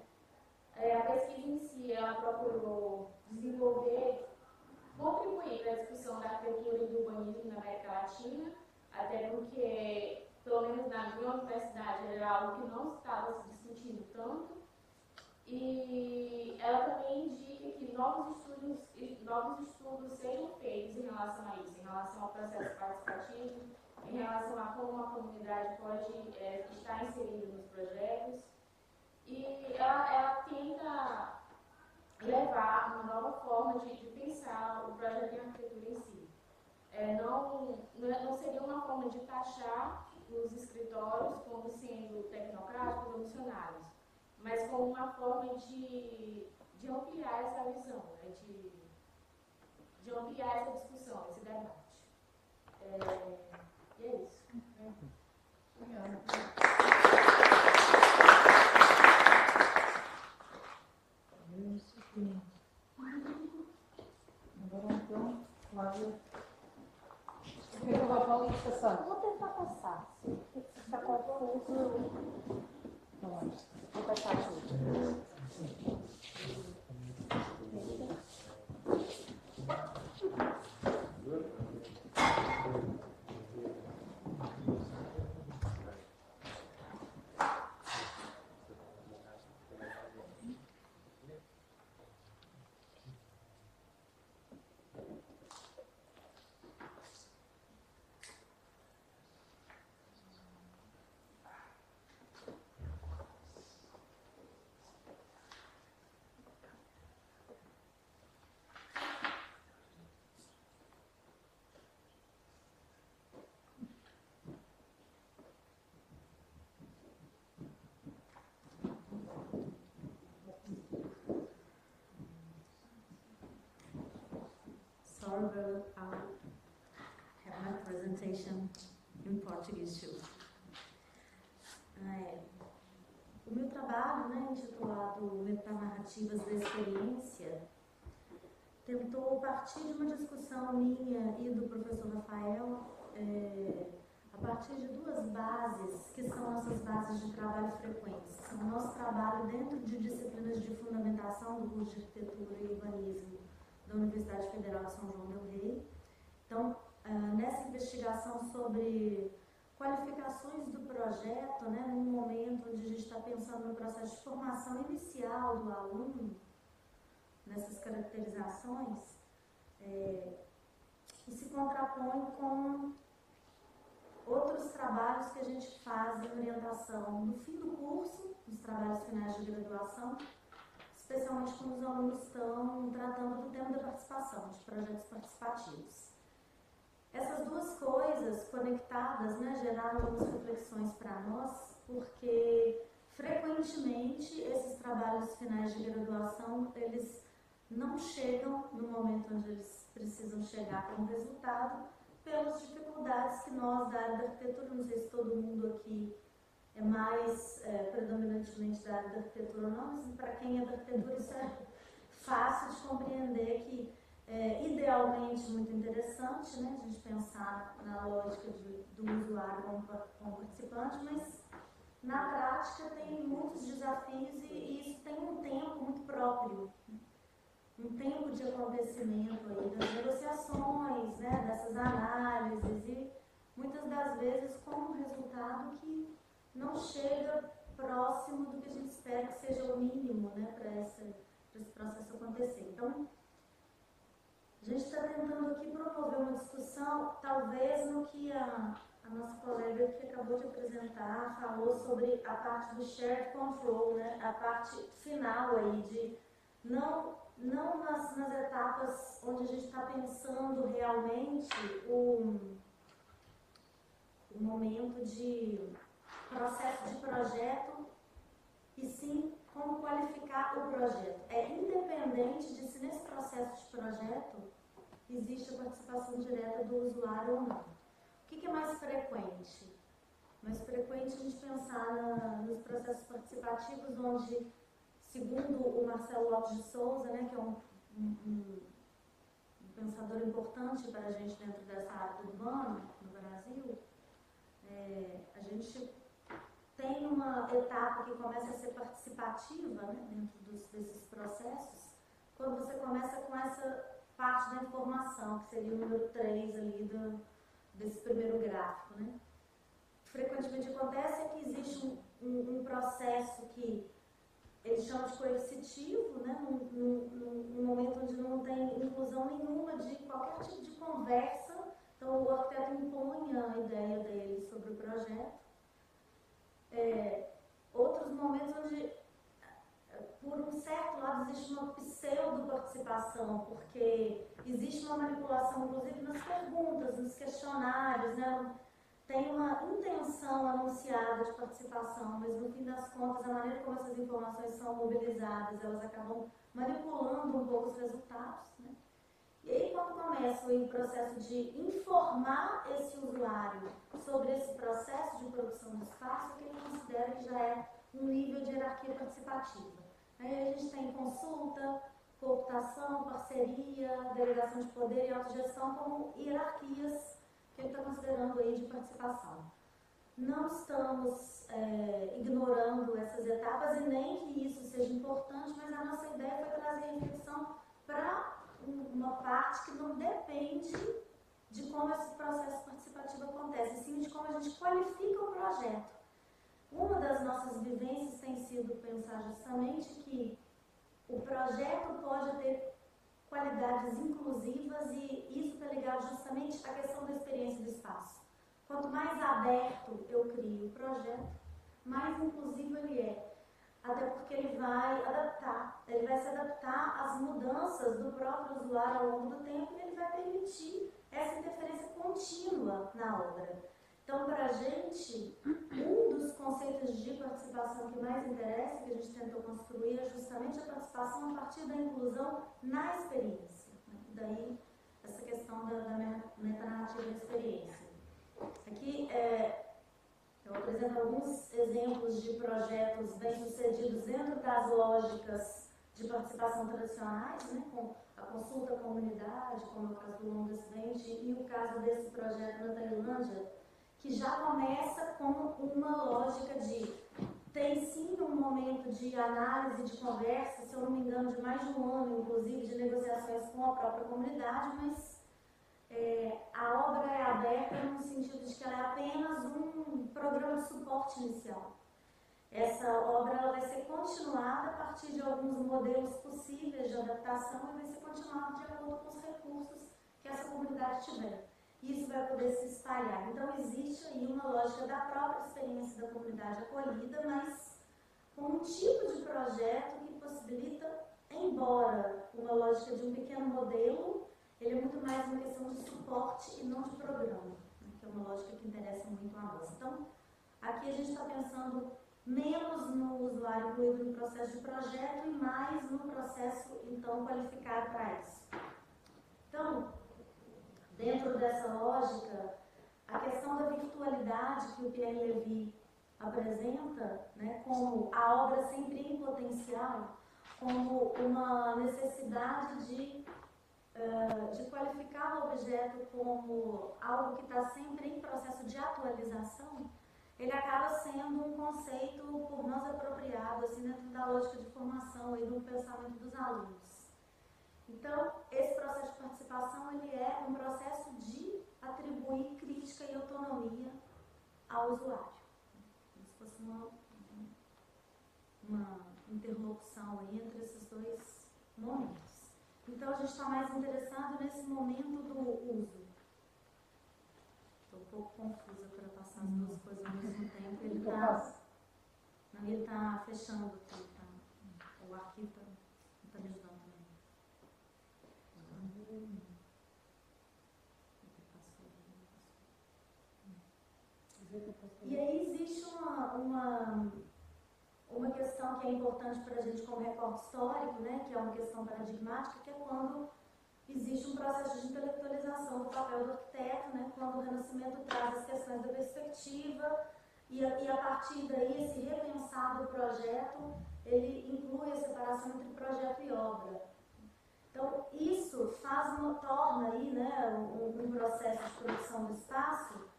A pesquisa em si, ela procurou desenvolver, contribuir para a discussão da arquitetura e do urbanismo na América Latina, até porque, pelo menos na minha universidade, era algo que não estava se discutindo tanto. E ela também indica que novos estudos sejam feitos em relação a isso, em relação ao processo participativo, em relação a como a comunidade pode estar inserida nos projetos. E ela tenta levar uma nova forma de pensar o projeto de arquitetura em si. Não seria uma forma de taxar os escritórios como sendo tecnocráticos ou missionários, mas como uma forma de ampliar essa visão, né? de ampliar essa discussão, esse debate. E é isso. Obrigada. Agora então, Flávia. O que é que eu vou falar de estação? Vou tentar passar. Se está confuso, vou passar tudo. Sorry, but I'll have my presentation in Portuguese too. O meu trabalho, né, intitulado Metanarrativas da Experiência, tentou partir de uma discussão minha e do professor Rafael, a partir de duas bases, que são nossas bases de trabalho frequentes. São o nosso trabalho dentro de disciplinas de fundamentação do curso de Arquitetura e Urbanismo da Universidade Federal de São João del Rei. Então, nessa investigação sobre qualificações do projeto, né, num momento onde a gente está pensando no processo de formação inicial do aluno, nessas caracterizações, e se contrapõe com outros trabalhos que a gente faz em orientação no fim do curso, nos trabalhos finais de graduação, especialmente quando os alunos estão tratando do tema da participação, de projetos participativos. Essas duas coisas conectadas, né, geraram algumas reflexões para nós, porque frequentemente esses trabalhos finais de graduação, eles não chegam no momento onde eles precisam chegar como resultado, pelas dificuldades que nós da área da arquitetura, não sei se todo mundo aqui é mais predominantemente da área da arquitetura ou não, mas para quem é da arquitetura isso é fácil de compreender que é idealmente muito interessante, né, a gente pensar na lógica do usuário como participante, mas na prática tem muitos desafios e isso tem um tempo muito próprio, um tempo de acontecimento aí das negociações, né, dessas análises e muitas das vezes com um resultado que não chega próximo do que a gente espera que seja o mínimo, né, para esse processo acontecer. Então, A gente está tentando aqui promover uma discussão, talvez no que a nossa colega que acabou de apresentar falou sobre a parte do shared control, né? A parte final aí de não nas etapas onde a gente está pensando realmente o momento de processo de projeto, e sim como qualificar o projeto. É independente de se nesse processo de projeto existe a participação direta do usuário ou não. O que é mais frequente? Mais frequente a gente pensar nos processos participativos onde, segundo o Marcelo Lopes de Souza, né, que é um pensador importante para a gente dentro dessa área urbana no Brasil, a gente tem uma etapa que começa a ser participativa, né, dentro desses processos, quando você começa com essa parte da informação, que seria o número 3 ali desse primeiro gráfico. Né. Frequentemente acontece que existe um processo que eles chamam de coercitivo, né, num momento onde não tem inclusão nenhuma de qualquer tipo de conversa, então o arquiteto impõe a ideia dele sobre o projeto. Outros momentos onde, por um certo lado, existe uma pseudo-participação, porque existe uma manipulação, inclusive nas perguntas, nos questionários, né? Tem uma intenção anunciada de participação, mas no fim das contas, a maneira como essas informações são mobilizadas, elas acabam manipulando um pouco os resultados, né? E aí, quando começa o processo de informar esse usuário sobre esse processo de produção do espaço, que ele considera que já é um nível de hierarquia participativa. Aí a gente tem consulta, cooptação, parceria, delegação de poder e autogestão como hierarquias que ele está considerando aí de participação. Não estamos ignorando essas etapas e nem que isso seja importante, mas a nossa ideia foi trazer a reflexão para uma parte que não depende de como esse processo participativo acontece, sim de como a gente qualifica o projeto. Uma das nossas vivências tem sido pensar justamente que o projeto pode ter qualidades inclusivas e isso está ligado justamente à questão da experiência do espaço. Quanto mais aberto eu crio o projeto, mais inclusivo ele é. Até porque ele vai se adaptar às mudanças do próprio usuário ao longo do tempo e ele vai permitir essa interferência contínua na obra. Então, para a gente, um dos conceitos de participação que mais interessa, que a gente tentou construir, é justamente a participação a partir da inclusão na experiência. Daí, essa questão da metanarrativa da experiência. Aqui, eu apresento alguns exemplos de projetos bem-sucedidos dentro das lógicas de participação tradicionais, né, com a consulta à comunidade, como é o caso do Longo Acidente, e o caso desse projeto na Tailândia, que já começa com uma lógica de tem sim um momento de análise, de conversa, se eu não me engano, de mais de um ano, inclusive, de negociações com a própria comunidade, mas a obra é aberta no sentido de que ela é apenas um programa de suporte inicial. Essa obra ela vai ser continuada a partir de alguns modelos possíveis de adaptação e vai ser continuada de acordo com os recursos que essa comunidade tiver. Isso vai poder se espalhar. Então, existe aí uma lógica da própria experiência da comunidade acolhida, mas com um tipo de projeto que possibilita, embora uma lógica de um pequeno modelo, ele é muito mais uma questão de suporte e não de programa, né, que é uma lógica que interessa muito a nós. Então, aqui a gente está pensando menos no usuário incluído no processo de projeto e mais no processo, então, qualificado para isso. Então, dentro dessa lógica, a questão da virtualidade que o Pierre Levy apresenta, né, como a obra sempre em potencial, como uma necessidade de qualificar o objeto como algo que está sempre em processo de atualização, ele acaba sendo um conceito por nós apropriado, assim, dentro da lógica de formação e do pensamento dos alunos. Então, esse processo de participação, ele é um processo de atribuir crítica e autonomia ao usuário. Como se fosse uma interlocução aí entre esses dois momentos. Então a gente está mais interessado nesse momento do uso. Estou um pouco confusa para passar as duas coisas ao mesmo tempo. Ele está fechando aqui, tá? O arquivo está me ajudando também. E aí existe uma questão que é importante para a gente como recorte histórico, né, que é uma questão paradigmática, que é quando existe um processo de intelectualização do papel do arquiteto, né, quando o Renascimento traz as questões da perspectiva e a partir daí esse repensar do projeto, ele inclui a separação entre projeto e obra. Então isso torna aí, né, um processo de produção do espaço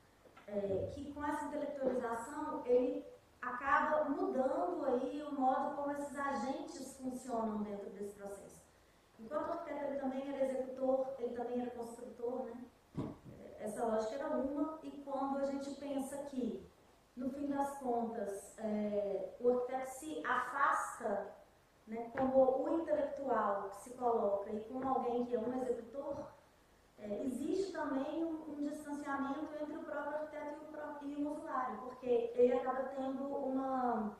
que com essa intelectualização ele acaba mudando aí o modo como esses agentes funcionam dentro desse processo. Enquanto o arquiteto ele também era executor, ele também era construtor, né? Essa lógica era uma, e quando a gente pensa que, no fim das contas, o arquiteto se afasta, né, como o intelectual que se coloca e como alguém que é um executor, existe também um distanciamento entre o próprio arquiteto e o usuário, porque ele acaba tendo uma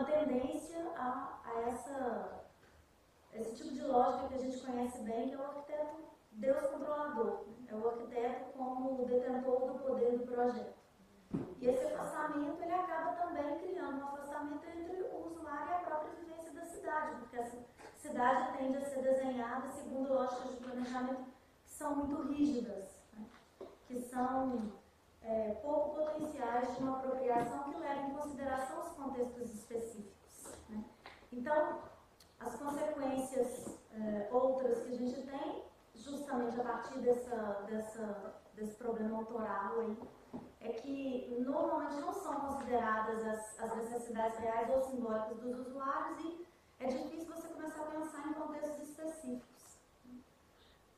tendência a esse tipo de lógica que a gente conhece bem, que é o arquiteto Deus controlador, né? É o arquiteto como o detentor do poder do projeto. E esse afastamento ele acaba também criando um afastamento entre o usuário e a própria vivência da cidade, porque essa cidade tende a ser desenhada segundo lógicas de planejamento que são muito rígidas, né? Que são pouco potenciais de uma apropriação que leva em consideração os contextos específicos, né? Então, as consequências outras que a gente tem, justamente a partir desse problema autoral aí, é que normalmente não são consideradas as necessidades reais ou simbólicas dos usuários e é difícil você começar a pensar em contextos específicos,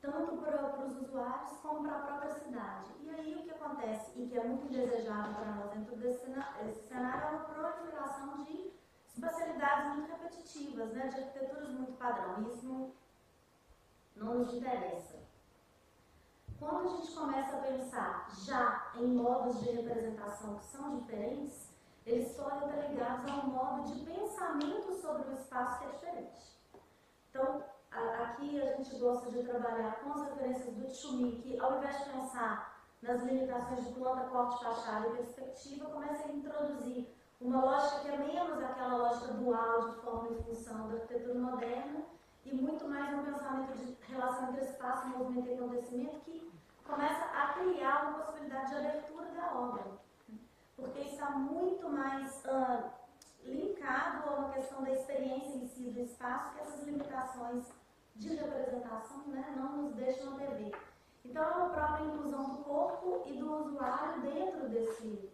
tanto para os usuários como para a própria cidade. E aí o que acontece, e que é muito indesejável para nós dentro desse cenário, é uma proliferação de espacialidades muito repetitivas, né, de arquiteturas muito padrão. Isso não nos interessa. Quando a gente começa a pensar já em modos de representação que são diferentes, eles podem estar ligados a um modo de pensamento sobre o espaço que é diferente. Então, aqui a gente gosta de trabalhar com as referências do Tchumi, que ao invés de pensar nas limitações de planta, corte, fachada e perspectiva, começa a introduzir uma lógica que é menos aquela lógica dual de forma e função da arquitetura moderna e muito mais um pensamento de relação entre espaço, movimento e acontecimento que começa a criar uma possibilidade de abertura da obra, porque está muito mais linkado a uma questão da experiência em si do espaço que essas limitações de representação, né, não nos deixam ver. Então é uma própria inclusão do corpo e do usuário dentro desse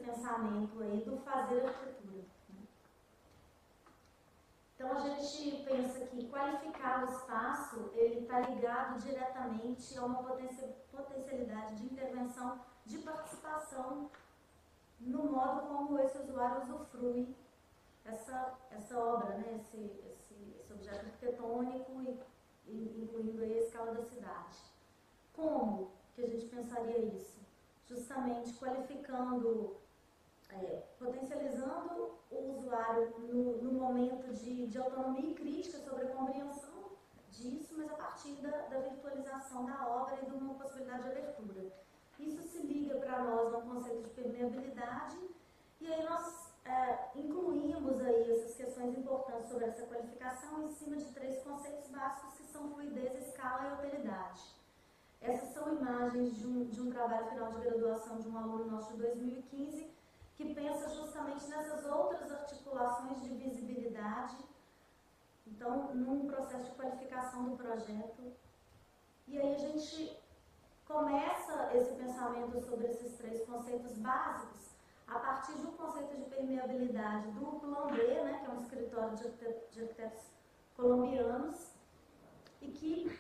pensamento aí do fazer arquitetura. Então a gente pensa que qualificar o espaço ele está ligado diretamente a uma potencialidade de intervenção, de participação no modo como esse usuário usufrui essa obra, né? esse objeto arquitetônico e incluindo aí a escala da cidade. Como que a gente pensaria isso? Justamente qualificando, potencializando o usuário no momento de autonomia e crítica sobre a compreensão disso, mas a partir da virtualização da obra e de uma possibilidade de abertura. Isso se liga para nós no conceito de permeabilidade e aí nós incluímos aí essas questões importantes sobre essa qualificação em cima de 3 conceitos básicos que são fluidez, escala e alteridade. Essas são imagens de um trabalho final de graduação de um aluno nosso de 2015 que pensa justamente nessas outras articulações de visibilidade, então, num processo de qualificação do projeto. E aí a gente começa esse pensamento sobre esses 3 conceitos básicos a partir de um conceito de permeabilidade do Colombier, né, que é um escritório de arquitetos colombianos, e que,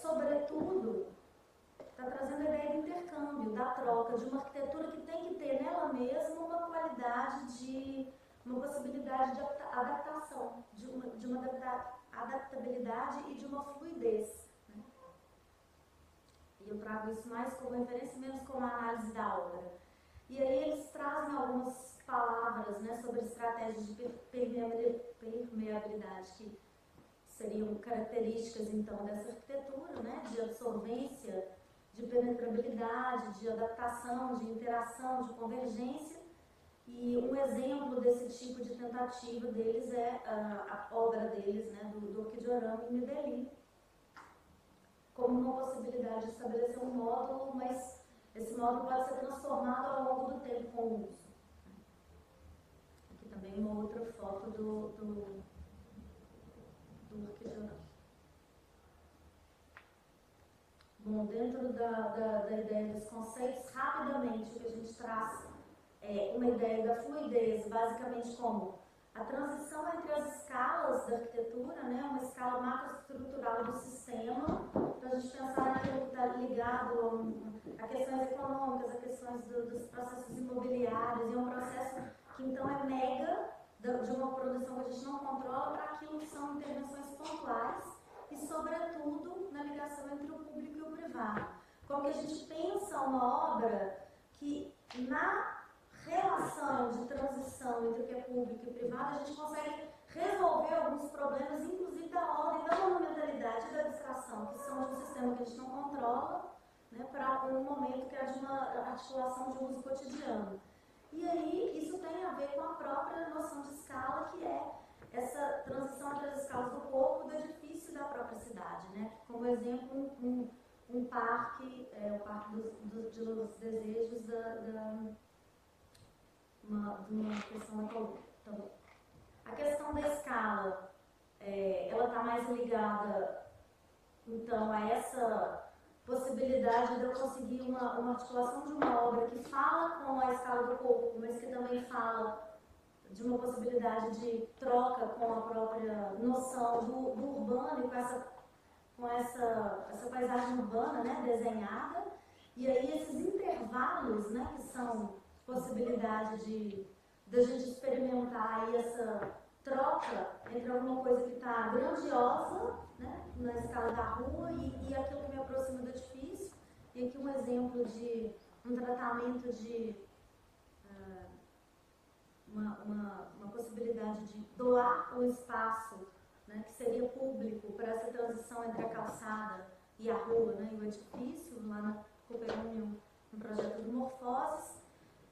sobretudo, está trazendo a ideia do intercâmbio, da troca, de uma arquitetura que tem que ter nela mesma uma qualidade uma possibilidade de adaptação, de uma adaptabilidade e de uma fluidez. Né? E eu trago isso mais como referência, menos como análise da obra. E aí eles trazem algumas palavras, né, sobre estratégias de permeabilidade, que seriam características, então, dessa arquitetura, né, de absorvência, de penetrabilidade, de adaptação, de interação, de convergência. E um exemplo desse tipo de tentativa deles é a obra deles, né, do Orquidiorama em Medellín, como uma possibilidade de estabelecer um módulo, mas esse módulo pode ser transformado ao longo do tempo com o uso. Aqui também uma outra foto do Orquidiorama. Bom, dentro da ideia dos conceitos, rapidamente o que a gente traz é uma ideia da fluidez, basicamente como a transição entre as escalas da arquitetura, né, uma escala macroestrutural do sistema, para a gente pensar naquilo que está ligado a questões econômicas, a questões dos processos imobiliários, e um processo que então é mega de uma produção que a gente não controla para aquilo que são intervenções pontuais e, sobretudo, na ligação entre o público e o privado. Como que a gente pensa uma obra que, na relação de transição entre o que é público e privado, a gente consegue resolver alguns problemas, inclusive da ordem, da monumentalidade e da abstração, que são de um sistema que a gente não controla, né, para um momento que é de uma articulação de uso cotidiano. E aí, isso tem a ver com a própria noção de escala, que é essa transição entre as escalas do corpo, do edifício e da própria cidade, né? Como exemplo, um parque, o Parque dos Desejos de uma questão ecológica. Então, a questão da escala, ela está mais ligada, então, a essa possibilidade de eu conseguir uma articulação de uma obra que fala com a escala do corpo, mas que também fala de uma possibilidade de troca com a própria noção do urbano e com essa paisagem urbana, né, desenhada. E aí esses intervalos, né, que são possibilidade de a gente experimentar aí essa troca entre alguma coisa que está grandiosa, né, na escala da rua e aquilo que me aproxima do edifício. E aqui um exemplo de um tratamento de uma possibilidade de doar o espaço, né, que seria público para essa transição entre a calçada e a rua, né, e o edifício, lá na Cooper-Union, no projeto do Morfoses.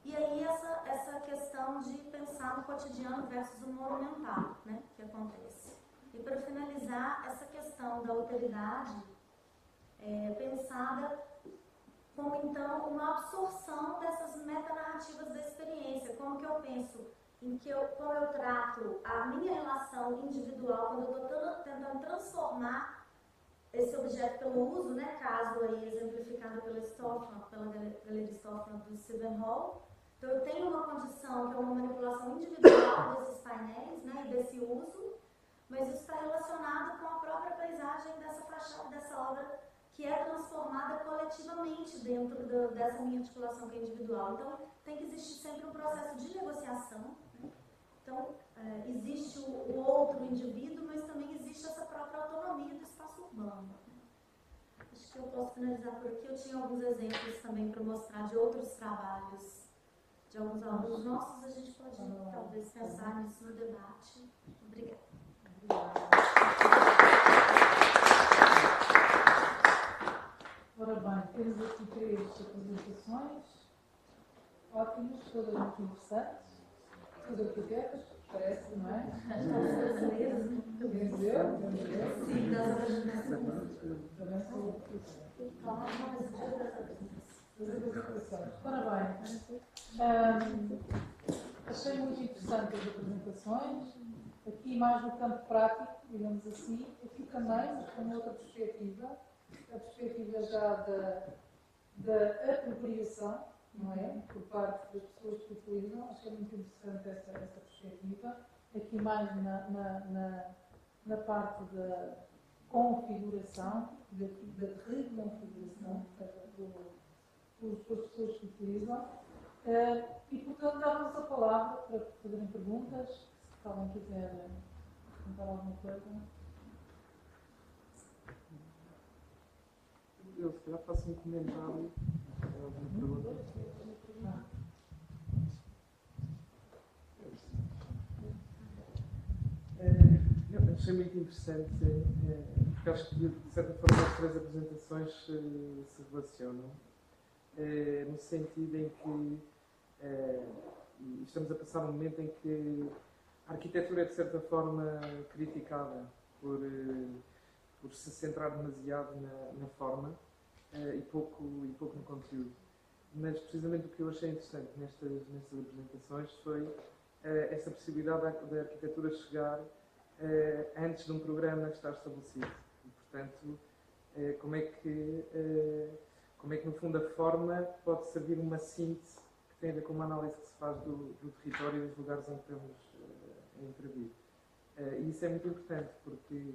E aí essa questão de pensar no cotidiano versus o monumental, né, que acontece. E para finalizar, essa questão da alteridade pensada como então uma absorção dessas metanarrativas da experiência, como que eu penso como eu trato a minha relação individual quando eu estou tentando transformar esse objeto pelo uso, né, caso aí exemplificado pela Galeria Stoffman do Sylvan Hall. Então eu tenho uma condição que é uma manipulação individual desses painéis, né, e desse uso, mas isso está relacionado com a própria paisagem dessa fachada, dessa obra, que é transformada coletivamente dentro dessa minha articulação que é individual. Então, tem que existir sempre um processo de negociação. Né? Então, existe o outro indivíduo, mas também existe essa própria autonomia do espaço urbano. Né? Acho que eu posso finalizar por aqui. Eu tinha alguns exemplos também para mostrar de outros trabalhos de alguns alunos nossos. A gente pode, talvez, pensar nisso no debate. Obrigada. Ora bem, temos aqui 3 apresentações, ótimas, todas muito interessantes, tudo arquitetas, parece, não é? Menos eu. Sim, das apresentações. Também sou apresentações. Ora bem, achei muito interessante as apresentações, aqui mais no campo prático, digamos assim, aqui também, mas com outra perspectiva. A perspectiva já da apropriação, não é? Por parte das pessoas que utilizam. Acho que é muito interessante essa perspectiva. Aqui mais na parte da configuração, da reconfiguração das pessoas que utilizam. E, portanto, dá-vos a palavra para fazerem perguntas, se alguém quiser perguntar alguma coisa. eu se calhar faço um comentário. Alguma pergunta? Achei muito interessante, porque acho que de certa forma as três apresentações se relacionam, no sentido em que estamos a passar um momento em que a arquitetura é de certa forma criticada por se centrar demasiado na forma e pouco no conteúdo. Mas precisamente o que eu achei interessante nestas apresentações foi essa possibilidade da arquitetura chegar antes de um programa estar estabelecido. E, portanto, como é que no fundo a forma pode servir uma síntese que tem a ver com uma análise que se faz do território e dos lugares em que estamos a intervir. E isso é muito importante porque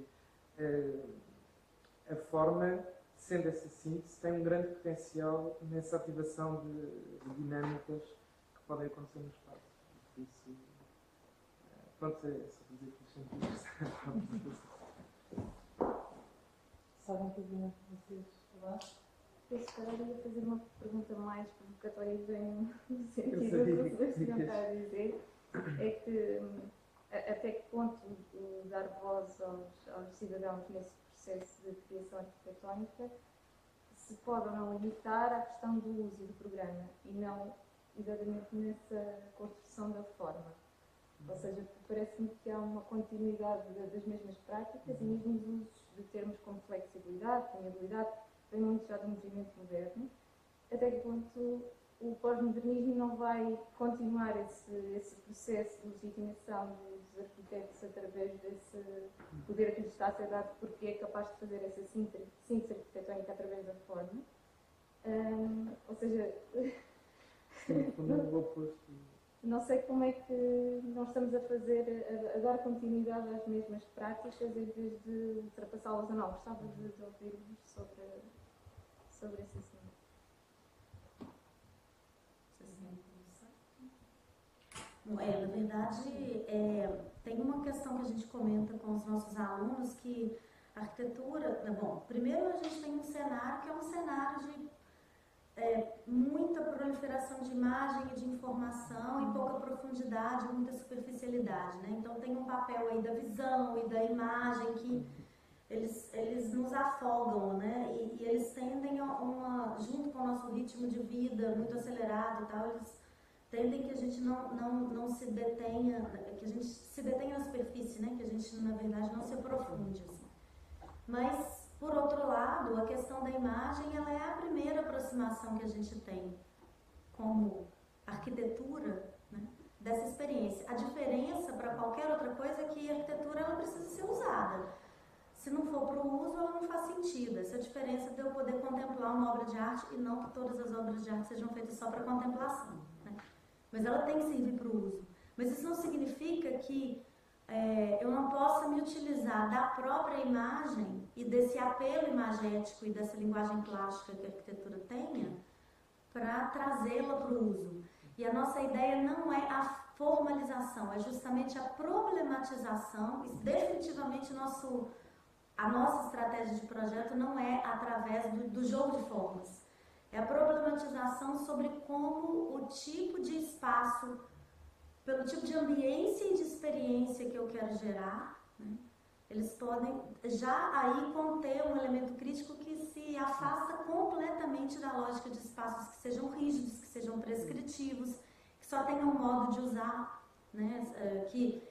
a forma, sendo essa síntese, tem um grande potencial nessa ativação de dinâmicas que podem acontecer no espaço. Por isso, pronto, é só para dizer que isto é muito interessante. Se alguém quiser vocês falar? Eu se calhar ia fazer uma pergunta mais provocatória e bem no sentido do que o senhor está a dizer. É que até que ponto dar voz aos cidadãos nesse processo de criação arquitetónica se pode ou não limitar à questão do uso do programa e não exatamente nessa construção da forma. Ou seja, parece-me que há uma continuidade das mesmas práticas e mesmo os usos de termos como flexibilidade, permeabilidade, vem muito já do movimento moderno. Até que ponto o pós-modernismo não vai continuar esse processo de legitimação dos arquitetos através desse poder que lhes está a ser dado, porque é capaz de fazer essa síntese arquitetónica através da forma. Ou seja, não sei como é que nós estamos a fazer, a dar continuidade às mesmas práticas em vez de ultrapassá-las ou não. Gostava de ouvir-vos sobre esse assunto. Na verdade, tem uma questão que a gente comenta com os nossos alunos, que a arquitetura... Bom, primeiro a gente tem um cenário que é um cenário de muita proliferação de imagem e de informação e pouca profundidade, muita superficialidade, né? Então tem um papel aí da visão e da imagem que eles nos afogam, né? E eles tendem junto com o nosso ritmo de vida muito acelerado e tal, eles tendem que a gente não se detenha, que a gente se detenha na superfície, né? Que a gente, na verdade, não se aprofunde, assim. Mas, por outro lado, a questão da imagem, ela é a primeira aproximação que a gente tem como arquitetura, né, dessa experiência. A diferença para qualquer outra coisa é que a arquitetura ela precisa ser usada. Se não for para o uso, ela não faz sentido. Essa é a diferença de eu poder contemplar uma obra de arte e não que todas as obras de arte sejam feitas só para contemplação, né? Mas ela tem que servir para o uso. Mas isso não significa que eu não possa me utilizar da própria imagem e desse apelo imagético e dessa linguagem plástica que a arquitetura tenha para trazê-la para o uso. E a nossa ideia não é a formalização, é justamente a problematização. E definitivamente a nossa estratégia de projeto não é através do jogo de formas. É a problematização sobre como o tipo de espaço, pelo tipo de ambiência e de experiência que eu quero gerar, né, eles podem já aí conter um elemento crítico que se afasta completamente da lógica de espaços que sejam rígidos, que sejam prescritivos, que só tenham um modo de usar, né, que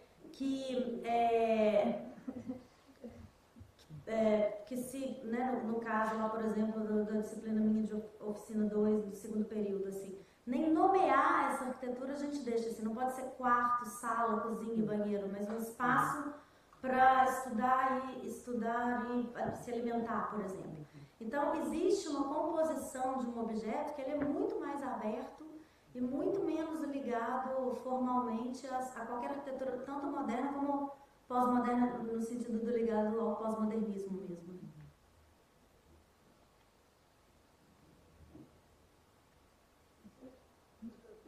se, né, no caso lá, por exemplo, da disciplina minha de oficina 2, do segundo período, assim, nem nomear essa arquitetura a gente deixa, assim, não pode ser quarto, sala, cozinha e banheiro, mas um espaço para estudar e se alimentar, por exemplo. Então, existe uma composição de um objeto que ele é muito mais aberto e muito menos ligado formalmente a qualquer arquitetura, tanto moderna como pós-moderna, no sentido do ligado ao pós-modernismo mesmo.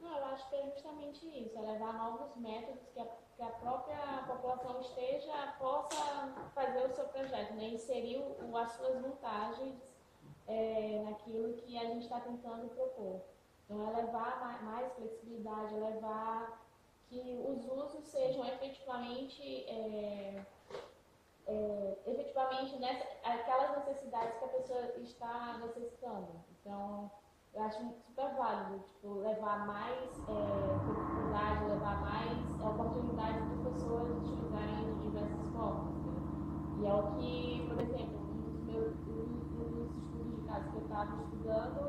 Não, eu acho que é justamente isso, é levar novos métodos que a própria população possa fazer o seu projeto, né? Inserir as suas vantagens naquilo que a gente está tentando propor. Então, é levar mais flexibilidade, é levar que os usos sejam efetivamente aquelas necessidades que a pessoa está necessitando. Então, eu acho super válido, tipo, levar mais flexibilidade, levar mais oportunidades para pessoas utilizarem de diversas formas. Né? E é o que, por exemplo, um dos estudos de caso que eu estava estudando,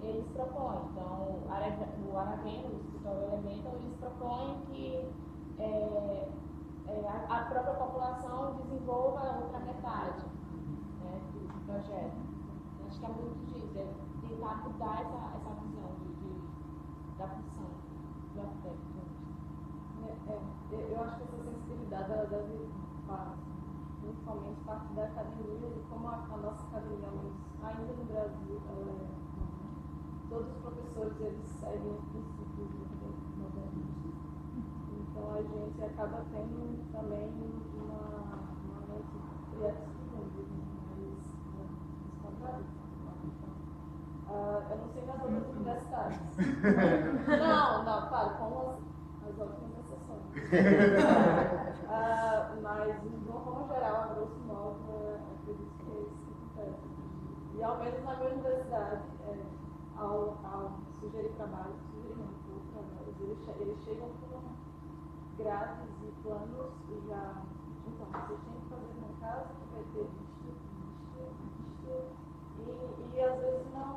eles propõem. Então, o Aravena, o escritório Elemental, eles propõem que a própria população desenvolva a outra metade, né, do projeto. Acho que é muito disso, tentar mudar essa visão da função do arquiteto. Eu acho que essa sensibilidade ela deve principalmente parte da academia, e como a nossa academia, ainda no Brasil, todos os professores eles seguem os princípios modernistas. Então a gente acaba tendo também uma mente criativa, mais contrária. Eu não sei nas outras universidades. Não, claro, com as ótimas exceções. Mas, de uma forma geral, a grosso modo, acredito que é isso que acontece. E ao menos na minha universidade, ao sugerir trabalhos, eles chegam com grades e planos e já, então, vocês têm que fazer uma casa que vai ter isto, e às vezes não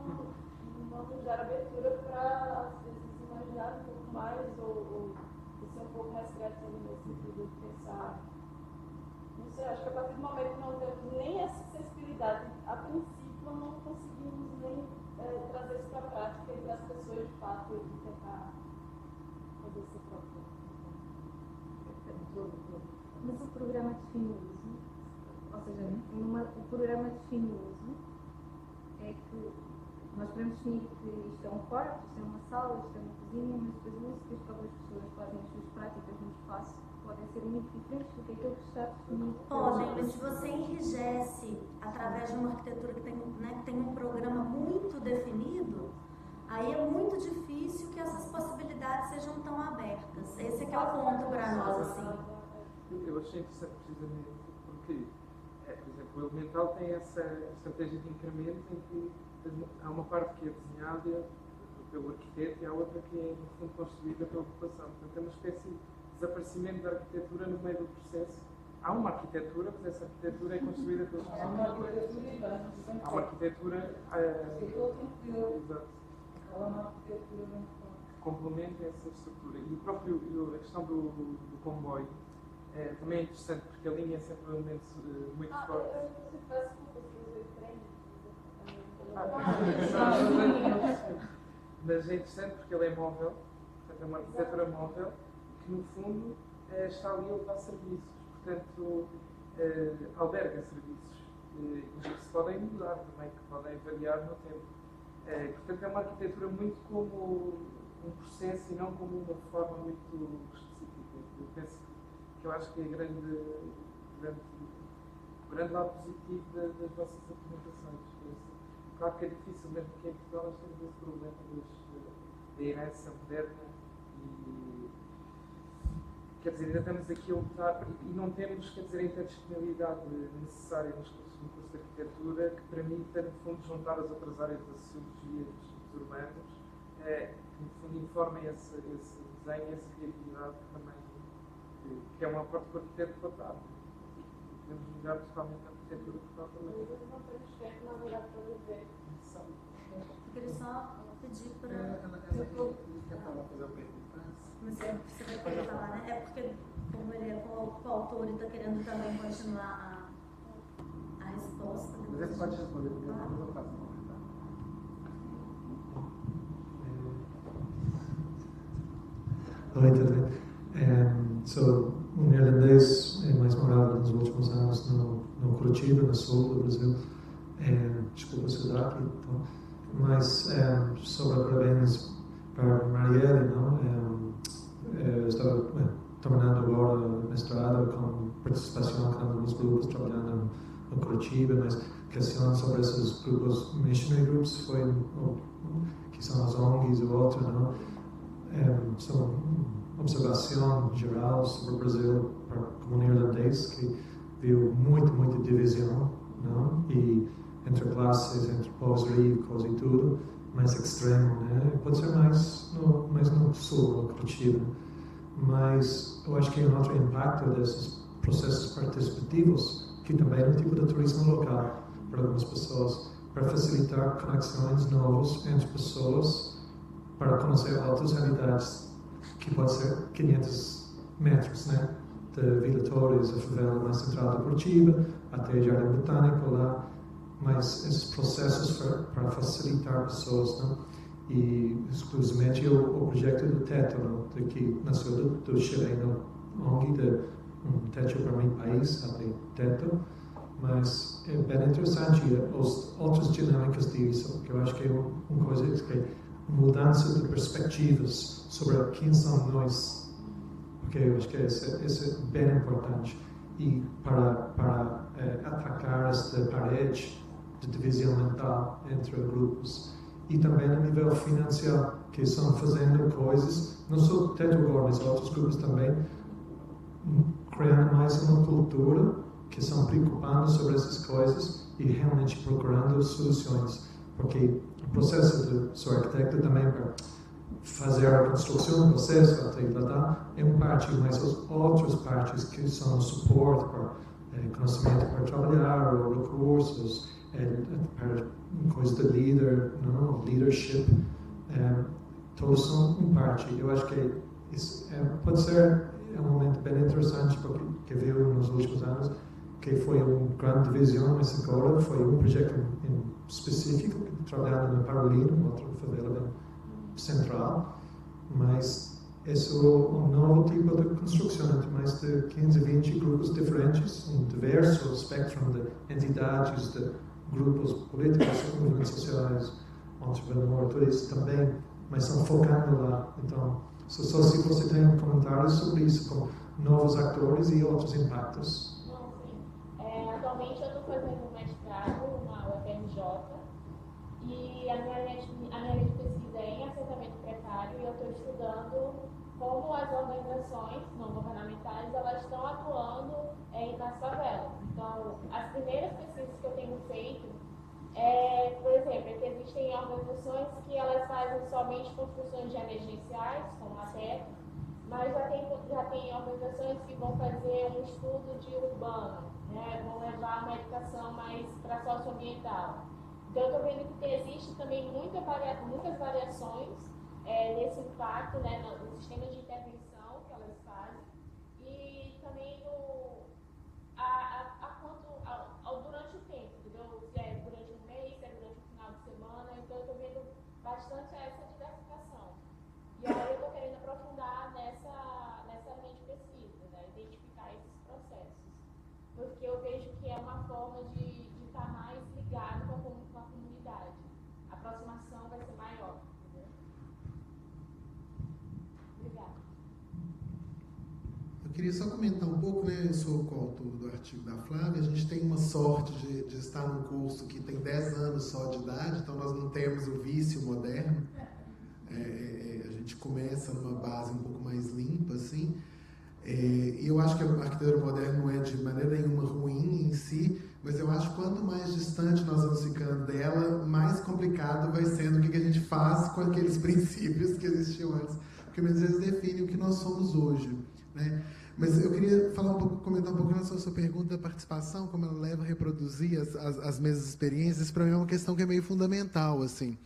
nos dar abertura para, às vezes, imaginar um pouco mais ou ser um pouco mais criativo nesse sentido de pensar. Não sei, acho que a partir do momento que não temos nem essa sensibilidade, a princípio não conseguimos nem trazer isso para a prática e para as pessoas de fato e tentar fazer essa própria. Mas o programa define o uso, ou seja, o programa define o uso, é que nós podemos definir que isto é um quarto, isto é uma sala, isto é uma cozinha, mas depois o uso que as próprias pessoas fazem as suas práticas no espaço podem ser muito diferentes do que aquilo que está definido. Podem, mas se você enrijece através de uma arquitetura que tem um programa muito definido, aí é muito difícil que essas possibilidades sejam tão abertas. Esse é que é o ponto para nós, assim. Eu achei interessante precisamente porque, por exemplo, o Elemental tem essa estratégia de incremento em que há uma parte que é desenhada pelo arquiteto e há outra que é, no fundo, construída pela população. Portanto, é uma espécie de desaparecimento da arquitetura no meio do processo. Há uma arquitetura, mas essa arquitetura é construída pelas pessoas. Há uma arquitetura Há uma arquitetura exato. Há uma arquitetura que complementa essa estrutura. E a questão do comboio também é interessante, porque a linha é sempre um elemento muito forte. Eu peço desculpa se você trem. Mas é interessante porque ele é móvel, portanto é uma arquitetura móvel que no fundo está ali a levar serviços, portanto alberga serviços que se podem mudar também, que podem variar no tempo. Portanto é uma arquitetura muito como um processo e não como uma forma muito específica. Eu penso que eu acho que é o grande lado positivo das vossas apresentações. Claro que é difícil, mesmo que em Portugal nós temos esse problema da herança moderna e, quer dizer, ainda estamos aqui a lutar e não temos, quer dizer, a interdisciplinaridade necessária no curso de arquitetura que permita, no fundo, juntar as outras áreas da sociologia dos urbanos que, no fundo, informem esse desenho e essa criatividade que também que é um aporte que o arquiteto pode dar. Podemos mudar totalmente a arquitetura total também. Não temos tempo, na verdade, para viver. Eu queria só pedir para... Mas você vai querer falar, né? É porque, como ele é coautor e está querendo também continuar a resposta. Mas ele pode responder, porque depois eu faço um comentário. Oi, tudo bem? O neerlandês é mais morado nos últimos anos no Curitiba, no sul do Brasil. Desculpa o sotaque, então. Mas sobre parabéns para Marielle, não? Eu estava terminando agora o mestrado com participação com alguns grupos trabalhando no Curitiba, mas questões sobre esses grupos, missionary groups, que são as ONGs e outros, não? São observação geral sobre o Brasil como neerlandês, que viu muita divisão, não? E entre classes, entre povos ricos e tudo, mais extremo, né? Pode ser mais no sul, no Curitiba. Mas eu acho que um outro impacto desses processos participativos, que também é um tipo de turismo local para algumas pessoas, para facilitar conexões novas entre pessoas, para conhecer outras realidades, que pode ser 500 metros, né? De Vila Torres, a favela mais central de Curitiba, até Jardim Botânico lá, mas esses processos para facilitar pessoas, né? E exclusivamente o projeto do teto, né? Que nasceu do chileno ONG, de um teto para meu país, até teto, mas é bem interessante as outras dinâmicas disso, que eu acho que é uma coisa que é mudança de perspectivas sobre quem são nós. Porque eu acho que isso é bem importante. E para atacar esta parede de divisão mental entre grupos. E também a nível financeiro, que estão fazendo coisas, não só o Teto agora, mas outros grupos também, criando mais uma cultura que estão preocupando sobre essas coisas e realmente procurando soluções. Porque o processo de ser arquiteto também para fazer a construção, o processo, até é uma parte, mas as outras partes que são o suporte para conhecimento para trabalhar, ou recursos, para coisas de líder, não? Leadership, todos são uma parte. Eu acho que isso pode ser um momento bem interessante, porque viu nos últimos anos que foi uma grande divisão, mas agora foi um projeto em específico, trabalhando na Parolina, outra favela central, mas esse é um novo tipo de construção, entre mais de 15, 20 grupos diferentes, um diverso espectro de entidades, de grupos políticos, movimentos sociais, entrepreneur, tudo isso também, mas estão focando lá. Então, só se você tem comentários sobre isso, com novos atores e outros impactos. Não, sim. Atualmente eu estou fazendo um mestrado na UFRJ e a minha linha de pesquisa é em assentamento precário e eu estou estudando como as organizações não governamentais elas estão atuando nas favelas. Então, as primeiras pesquisas que eu tenho feito por exemplo, é que existem organizações que elas fazem somente construções de emergenciais, como a TEP, mas já tem organizações que vão fazer um estudo de urbano, né? Vão levar uma educação mais para socioambiental. Então, eu estou vendo que existe também muitas variações nesse impacto, né, no sistema de intervenção que elas fazem e também durante o tempo, entendeu? Se é durante um mês, se é durante o final de semana. Então, eu estou vendo bastante essa diversificação. E aí eu estou querendo aprofundar nessa linha de pesquisa, né, identificar esses processos. Porque eu vejo que é uma forma de estar mais ligado com a comunidade. A aproximação vai ser maior. Entendeu? Obrigada. Eu queria só comentar um pouco, né? Eu sou coautor do artigo da Flávia. A gente tem uma sorte de estar num curso que tem 10 anos só de idade, então nós não temos o vício moderno. A gente começa numa base um pouco mais limpa, assim. E eu acho que a arquitetura moderna não é de maneira nenhuma ruim em si, mas eu acho que quanto mais distante nós vamos ficando dela, mais complicado vai sendo o que a gente faz com aqueles princípios que existiam antes, porque muitas vezes define o que nós somos hoje, né? Mas eu queria comentar um pouco na sua pergunta da participação, como ela leva a reproduzir as mesmas experiências. Para mim é uma questão que é meio fundamental, assim.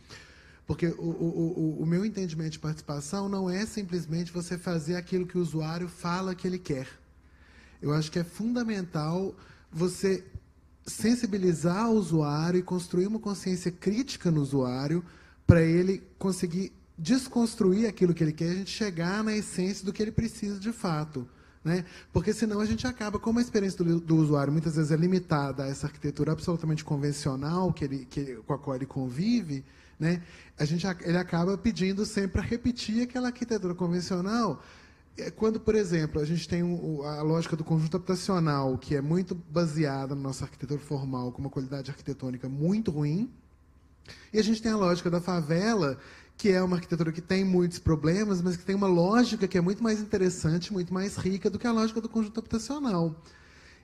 Porque o meu entendimento de participação não é simplesmente você fazer aquilo que o usuário fala que ele quer. Eu acho que é fundamental você sensibilizar o usuário e construir uma consciência crítica no usuário para ele conseguir desconstruir aquilo que ele quer, a gente chegar na essência do que ele precisa de fato. Né? Porque senão a gente acaba, como a experiência do usuário muitas vezes é limitada a essa arquitetura absolutamente convencional com a qual ele convive, né? Ele acaba pedindo sempre para repetir aquela arquitetura convencional Quando, por exemplo, a gente tem a lógica do conjunto habitacional, que é muito baseada na nossa arquitetura formal, com uma qualidade arquitetônica muito ruim, e a gente tem a lógica da favela, que é uma arquitetura que tem muitos problemas, mas que tem uma lógica que é muito mais interessante, muito mais rica do que a lógica do conjunto habitacional.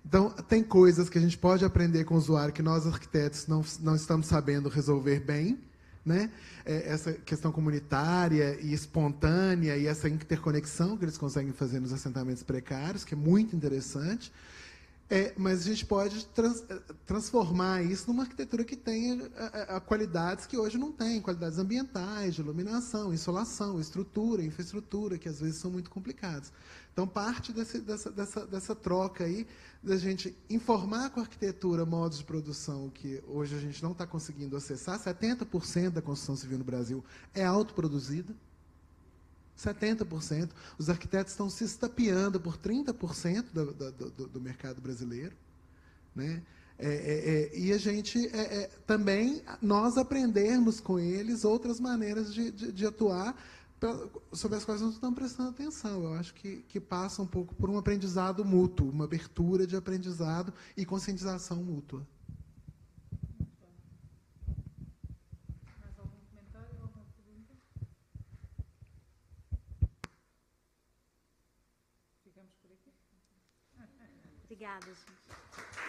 Então, tem coisas que a gente pode aprender com o usuário que nós, arquitetos, não estamos sabendo resolver bem, né? Essa questão comunitária e espontânea e essa interconexão que eles conseguem fazer nos assentamentos precários, que é muito interessante. Mas a gente pode transformar isso numa arquitetura que tenha qualidades que hoje não tem, qualidades ambientais, de iluminação, insolação, estrutura, infraestrutura, que às vezes são muito complicadas. Então, parte dessa troca aí, da gente informar com a arquitetura modos de produção que hoje a gente não está conseguindo acessar. 70% da construção civil no Brasil é autoproduzida. 70%. Os arquitetos estão se estapeando por 30% do mercado brasileiro. Né? E a gente também, nós aprendermos com eles outras maneiras de atuar sobre as quais nós não estamos prestando atenção. Eu acho que passa um pouco por um aprendizado mútuo, uma abertura de aprendizado e conscientização mútua. Mais algum comentário, alguma pergunta? Ficamos por aqui. Obrigada, gente.